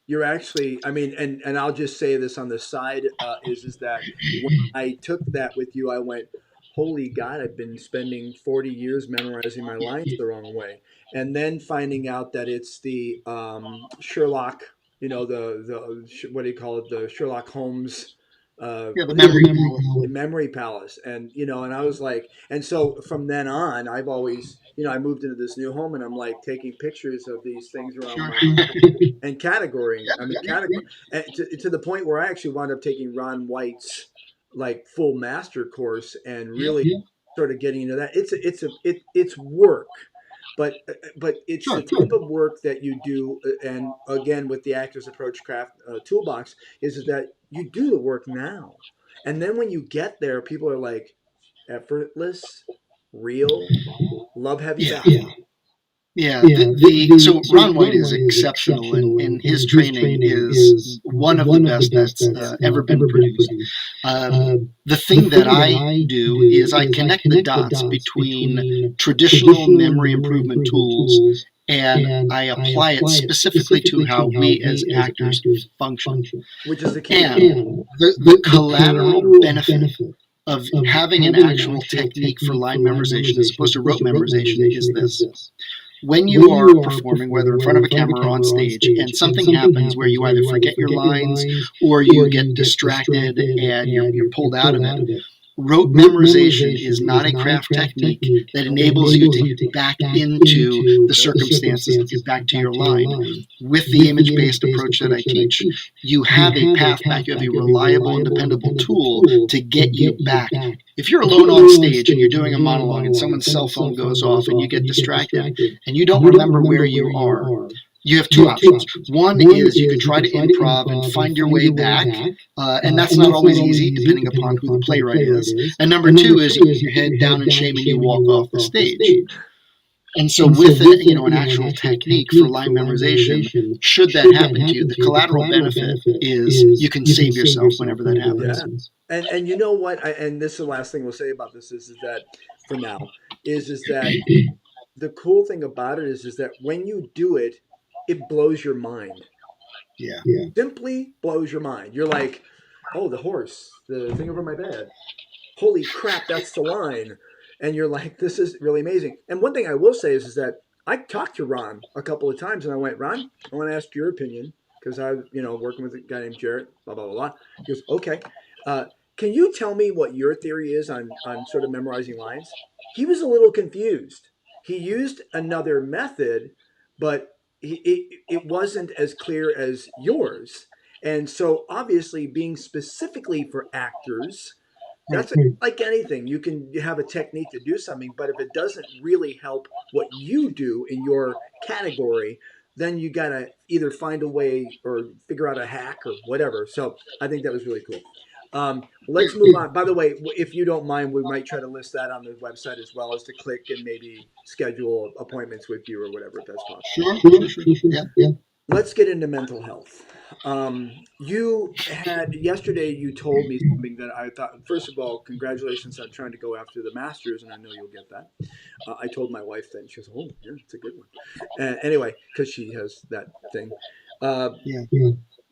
You're actually, I mean, and I'll just say this on the side, is that when I took that with you, I went, holy God, I've been spending 40 years memorizing my lines the wrong way. And then finding out that it's the Sherlock, what do you call it? The Sherlock Holmes. The memory palace. And, and I was like, and so from then on, I've always, I moved into this new home and I'm like taking pictures of these things around my and categorying. And to the point where I actually wound up taking Ron White's like full master course and really sort of getting into that. It's work, but it's the type of work that you do. And again, with the Actors Approach Craft Toolbox, is that you do the work now, and then when you get there, people are like, effortless, real, love heavy. So Ron White is exceptional, and his training is one of the best that's ever been produced. The thing that I do is I connect the dots between traditional memory improvement tools and I apply it specifically to how we as actors function. Which is the key. And the collateral benefit of having an actual technique for line memorization as opposed to rote memorization is this. When you are performing, whether in front of a camera or on stage, and something happens where you either forget your lines or you get distracted and you're pulled out of it, rote memorization is not a craft technique that enables you to get back into the circumstances, to get back to your line. With the image-based approach that I teach, you have a path back. You have a reliable and dependable tool to get you back. If you're alone on stage and you're doing a monologue and someone's cell phone goes off and you get distracted and you don't remember where you are, you have two options. One is you can try to improv and find your way back, and that's not always easy depending upon who the playwright is. And number two is you put your head down in shame and you walk off the stage. And so with an actual technique for line memorization, should that happen to you, the collateral benefit is you can save yourself whenever that happens. Yeah. And you know what? And this is the last thing we'll say about this is that for now is that the cool thing about it is that when you do it, it blows your mind. Yeah. Simply blows your mind. You're like, oh, the horse, the thing over my bed. Holy crap, that's the line. And you're like, this is really amazing. And one thing I will say is that I talked to Ron a couple of times and I went, Ron, I want to ask your opinion because I, working with a guy named Jarrett, blah, blah, blah, blah. He goes, okay. Can you tell me what your theory is on sort of memorizing lines? He was a little confused. He used another method, but it wasn't as clear as yours. And so obviously being specifically for actors, that's like anything. You can have a technique to do something, but if it doesn't really help what you do in your category, then you got to either find a way or figure out a hack or whatever. So I think that was really cool. Let's move on. By the way, if you don't mind, we might try to list that on the website as well as to click and maybe schedule appointments with you or whatever, if that's possible. Sure. Yeah. Let's get into mental health. Yesterday you told me something that I thought, first of all, congratulations on trying to go after the masters, and I know you'll get that. I told my wife that, and she goes, oh, yeah, it's a good one. Anyway, because she has that thing.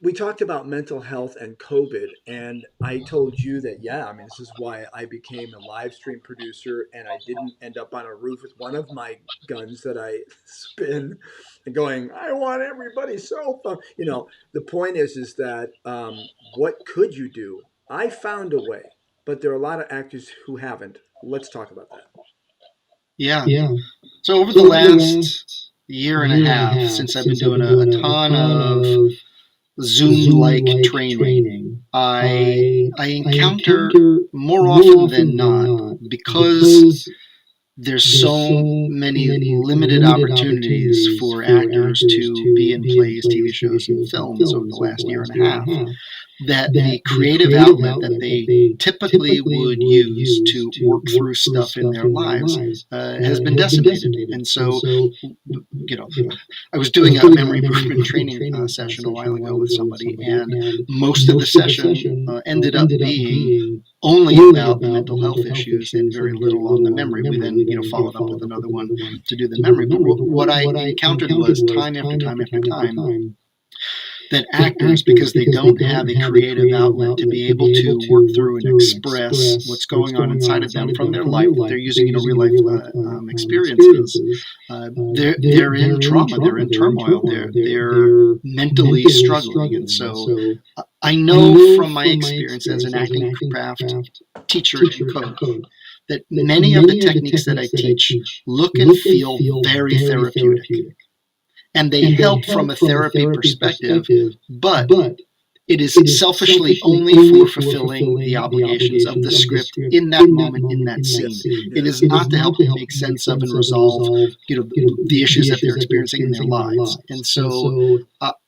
We talked about mental health and COVID, and I told you that, this is why I became a live stream producer, and I didn't end up on a roof with one of my guns that I spin and going, I want everybody's cell phone. The point is that what could you do? I found a way, but there are a lot of actors who haven't. Let's talk about that. Yeah. So over the last year and a half, since I've been doing a ton of Zoom-like training, I encounter more often than not, because there's so many limited opportunities for actors to be in plays, TV shows, and films over the last year and a half, that the creative outlet that they typically would use to work through stuff in their lives has been decimated. And so, I was doing a memory improvement training session a while ago with somebody, and most of the session ended up being only about the mental health issues and very little on the memory. We then, followed up with another one to do the memory. But what I encountered was time after time after time that actors, because they don't have a creative outlet to be able to work through and express what's going on inside of them from their life, that they're using real life experiences, they're in trauma, they're in turmoil, they're mentally struggling. And so I know from my experience as an acting craft teacher and coach that many of the techniques that I teach look and feel very therapeutic. And they help from a therapy perspective, but it is selfishly only for fulfilling the obligations of the script in that moment, in that scene. It is not to help them make sense of and resolve, the issues that they're experiencing in their lives. And so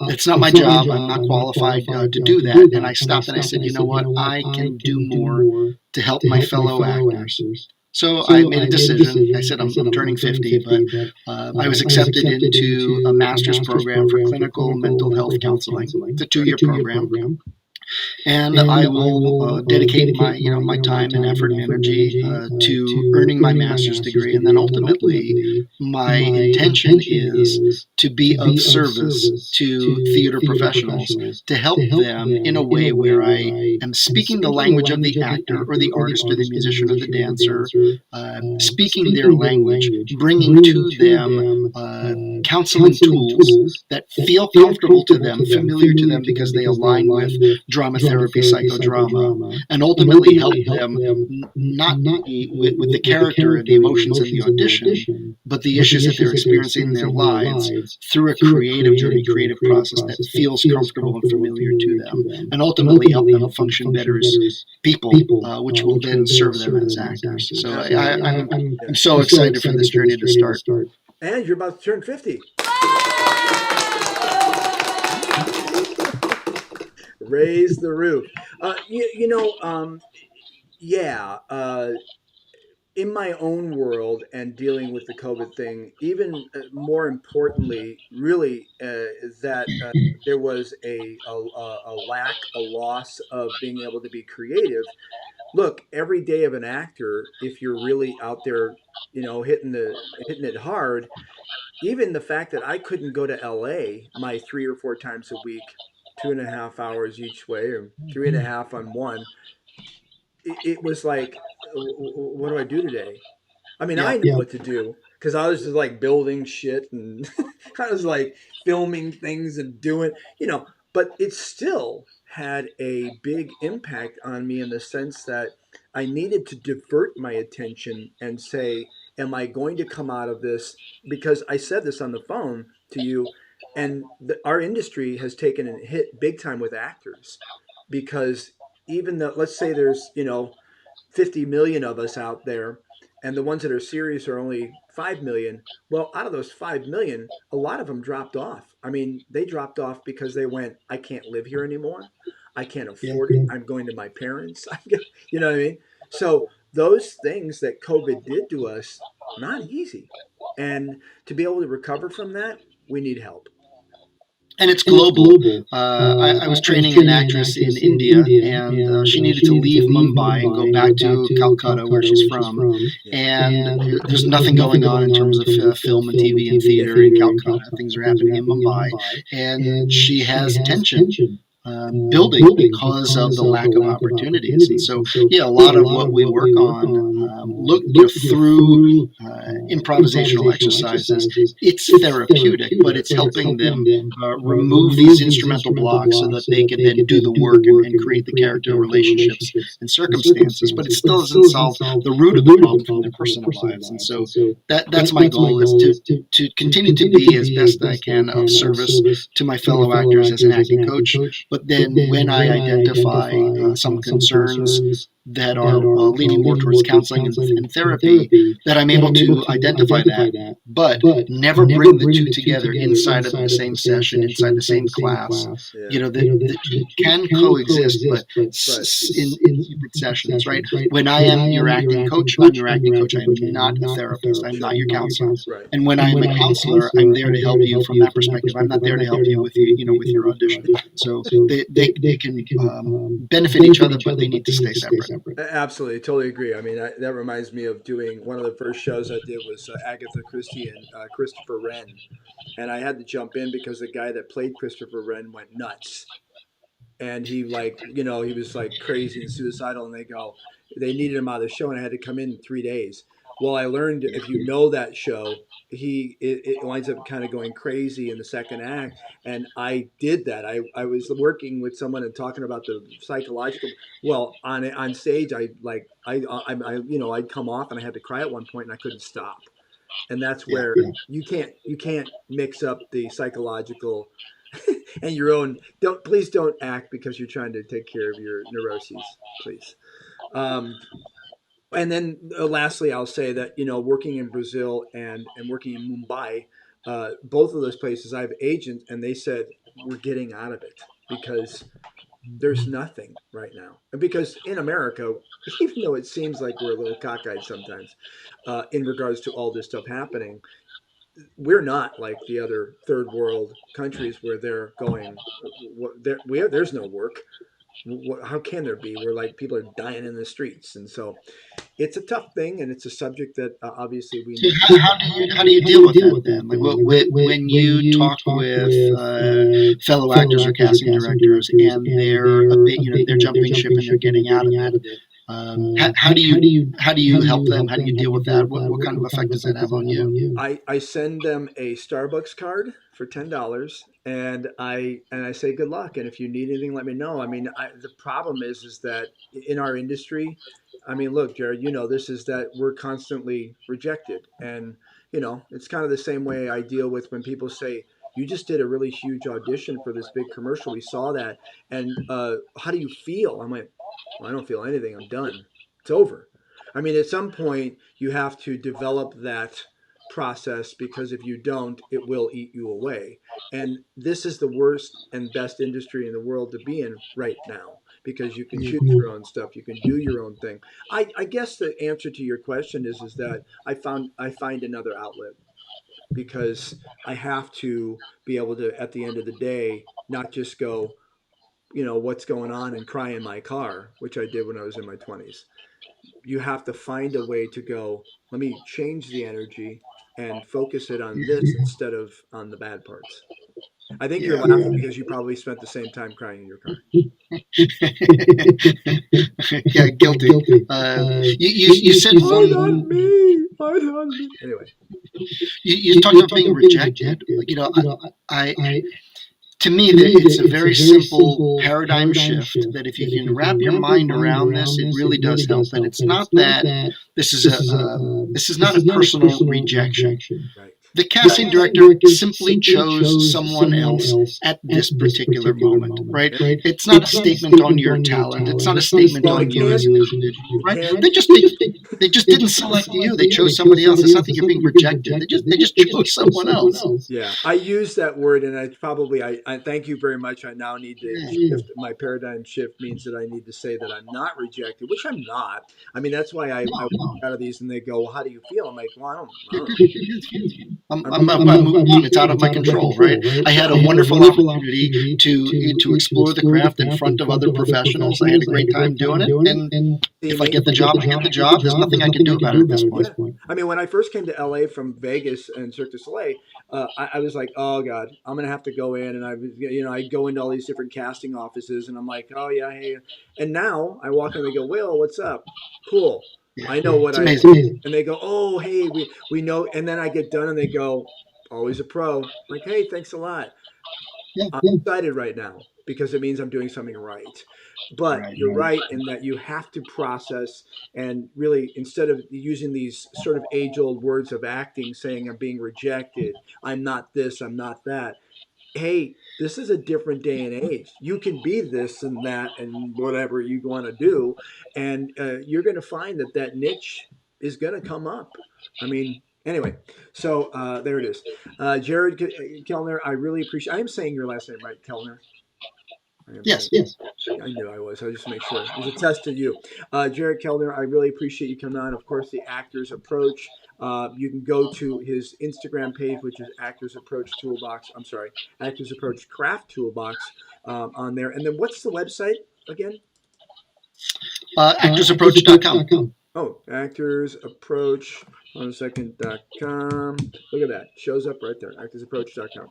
it's not my job. I'm not qualified to do that. And I stopped and I said, you know what? I can do more to help my fellow actors. So I made a decision. I said, I'm turning 50, but I was accepted into a master's program for clinical mental health counseling. It's a 2-year program. And I will dedicate my time and effort and energy to earning my master's degree. And then ultimately, my intention is to be of service to theater professionals, to help them in a way where I am speaking the language of the actor or the artist or the musician or the dancer, speaking their language, bringing to them counseling tools that feel comfortable to them, familiar to them, because they align with drama therapy, psychodrama, and ultimately help them not with the character and the emotions in the audition, but the issues that they're experiencing in their lives through a creative journey, creative process that feels comfortable and familiar to them, and ultimately help them function better as people, which will then serve them as actors. So I'm so excited for this journey to start. And you're about to turn 50. Raise the roof. In my own world and dealing with the COVID thing, even more importantly, really, that there was a lack, a loss of being able to be creative. Look, every day of an actor, if you're really out there, hitting it hard, even the fact that I couldn't go to LA my 3 or 4 times a week, 2.5 hours each way, or 3.5 on one, it was like, what do I do today? I mean, I knew what to do because I was just like building shit and I was like filming things and doing, but it still had a big impact on me in the sense that I needed to divert my attention and say, am I going to come out of this? Because I said this on the phone to you, and our industry has taken a hit big time with actors, because even though, let's say there's 50 million of us out there, and the ones that are serious are only 5 million. Well, out of those 5 million, a lot of them dropped off. I mean, they dropped off because they went, I can't live here anymore. I can't afford it. I'm going to my parents. You know what I mean? So those things that COVID did to us, not easy. And to be able to recover from that, we need help. And it's global. I was training an actress in India, and she needed to leave Mumbai and go back to Calcutta, where she's from. And there's nothing going on in terms of film and TV and theater in Calcutta. Things are happening in Mumbai. And she has tension building because of the lack of opportunities. And so, a lot of what we work on look through improvisational exercises. It's therapeutic, but it's helping them remove these instrumental blocks so that they can then do the work and create the character relationships and circumstances. But it still doesn't solve the root of the problem from their personal lives. And so that's my goal, is to continue to be as best I can of service to my fellow actors as an acting coach. But then when I identify some concerns that are leaning more towards counseling and therapy, that I'm able to identify that, but never bring the two together inside of the same session, inside the same class. You know, that can coexist, but in separate sessions, right? When I am your acting coach, I'm your acting coach. I'm not a therapist. I'm not your counselor. And when I'm a counselor, I'm there to help you from that perspective. I'm not there to help you with with your audition. So they can benefit each other, but they need to stay separate. Absolutely, totally agree. I mean, that reminds me of doing one of the first shows I did was Agatha Christie and Christopher Wren, and I had to jump in because the guy that played Christopher Wren went nuts, and he he was like crazy and suicidal, and they needed him out of the show, and I had to come in 3 days. Well, I learned if you know that show, it winds up kind of going crazy in the second act, and I did that. I was working with someone and talking about the psychological. Well, on stage, I'd come off and I had to cry at one point, and I couldn't stop, and that's where you can't mix up the psychological and your own. Please don't act because you're trying to take care of your neuroses, please. Um, and then lastly, I'll say that working in Brazil and working in Mumbai, both of those places, I have agents, and they said we're getting out of it because there's nothing right now. And because in America, even though it seems like we're a little cockeyed sometimes, in regards to all this stuff happening, we're not like the other third world countries where they're going. There's no work. How can there be? We're like people are dying in the streets, and so it's a tough thing, and it's a subject that obviously we need. So how do you deal with that then? Like when you talk with fellow actors or casting directors, and they're jumping ship and they're getting out of it. How do you help them? How do you deal with that? What kind of effect does that have on you? I send them a Starbucks card for $10, and I say good luck, and if you need anything, let me know. I mean, the problem is that in our industry, I mean, look, Jared, this is that we're constantly rejected, and it's kind of the same way I deal with when people say you just did a really huge audition for this big commercial. We saw that, and how do you feel? I'm like, well, I don't feel anything. I'm done. It's over. I mean, at some point, you have to develop that process because if you don't, it will eat you away. And this is the worst and best industry in the world to be in right now because you can choose your own stuff. You can do your own thing. I guess the answer to your question is that I find another outlet because I have to be able to, at the end of the day, not just go, what's going on and cry in my car, which I did when I was in my 20s. You have to find a way to go, let me change the energy and focus it on this instead of on the bad parts. I think you're laughing because you probably spent the same time crying in your car. Yeah, guilty. You said hard on me. Hard on me. Anyway, you talked about being rejected. To me, it's a very simple paradigm shift that if you can wrap your mind around this, it really does help. And it's not that this is not a personal rejection. The casting director simply chose someone else at this particular moment, right? It's not a statement on your talent. It's not a statement on you as an individual, right? They just didn't select you. They chose somebody else. It's not that you're being rejected. They just chose someone else. Yeah, I use that word, and I thank you very much. I now need to shift. My paradigm shift means that I need to say that I'm not rejected, which I'm not. I mean, that's why I walk out of these and they go, well, how do you feel? I'm like, well, I don't I'm moving on. It's out of my control, right? I had a wonderful opportunity to explore the craft in front of other professionals. I had a great time doing it, and if I get the job, I get the job. There's nothing I can do about it at this point. I mean, when I first came to LA from Vegas and Cirque du Soleil, I was like, oh God, I'm gonna have to go in, and I go into all these different casting offices, and I'm like, oh yeah, hey, and now I walk in and they go, Will, what's up? Cool. I know what I do. And they go, oh, hey, we know. And then I get done and they go, always a pro. I'm like, hey, thanks a lot. I'm excited right now because it means I'm doing something right. But you're right in that you have to process and really, instead of using these sort of age-old words of acting, saying I'm being rejected, I'm not this, I'm not that. Hey, This is a different day and age. You can be this and that and whatever you want to do, and you're going to find that that niche is going to come up. I mean, anyway, so there it is. Jared Kellner, I really appreciate. I am saying your last name right, Kellner. Yes, yes. I knew I was. I just to make sure. It's a test to you. Jared Kellner, I really appreciate you coming on. Of course, the Actors Approach. You can go to his Instagram page, which is Actors Approach Toolbox. I'm sorry, Actors Approach Craft Toolbox on there. And then what's the website again? Actorsapproach.com. Oh, actorsapproach, one second.com. Look at that. Shows up right there, actorsapproach.com.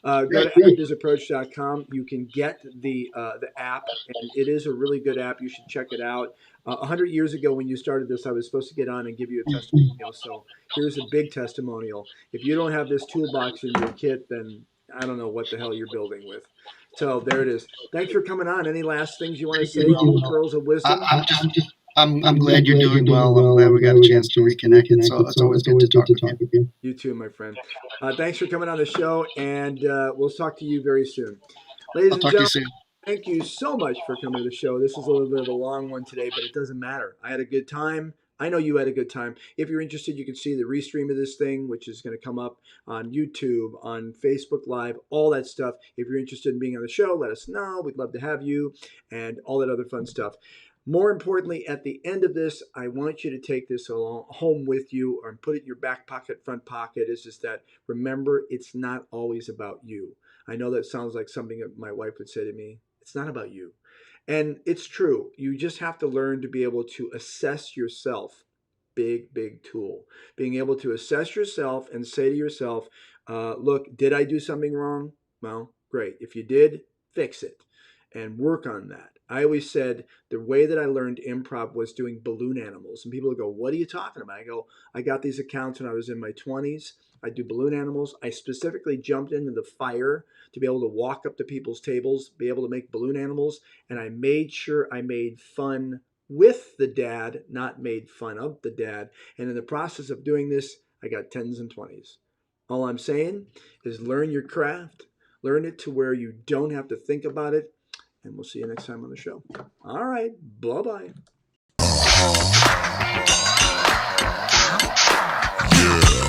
Go to actorsapproach.com. You can get the app, and it is a really good app. You should check it out. 100 years ago when you started this, I was supposed to get on and give you a testimonial. So here's a big testimonial. If you don't have this toolbox in your kit, then I don't know what the hell you're building with. So there it is. Thanks for coming on. Any last things you want to say? Pearls of wisdom? I'm glad you're doing well. I'm glad we got a chance to reconnect. It's always good to talk with you. You too, my friend. Thanks for coming on the show, and we'll talk to you very soon. Ladies and gentlemen, thank you so much for coming to the show. This is a little bit of a long one today, but it doesn't matter. I had a good time. I know you had a good time. If you're interested, you can see the restream of this thing, which is going to come up on YouTube, on Facebook Live, all that stuff. If you're interested in being on the show, let us know. We'd love to have you and all that other fun stuff. More importantly, at the end of this, I want you to take this home with you or put it in your back pocket, front pocket. It's just that, remember, it's not always about you. I know that sounds like something that my wife would say to me. It's not about you. And it's true. You just have to learn to be able to assess yourself. Big, big tool. Being able to assess yourself and say to yourself, look, did I do something wrong? Well, great. If you did, fix it and work on that. I always said the way that I learned improv was doing balloon animals. And people would go, what are you talking about? I go, I got these accounts when I was in my 20s. I do balloon animals. I specifically jumped into the fire to be able to walk up to people's tables, be able to make balloon animals. And I made sure I made fun with the dad, not made fun of the dad. And in the process of doing this, I got 10s and 20s. All I'm saying is learn your craft, learn it to where you don't have to think about it. And we'll see you next time on the show. All right. Bye-bye. Yeah.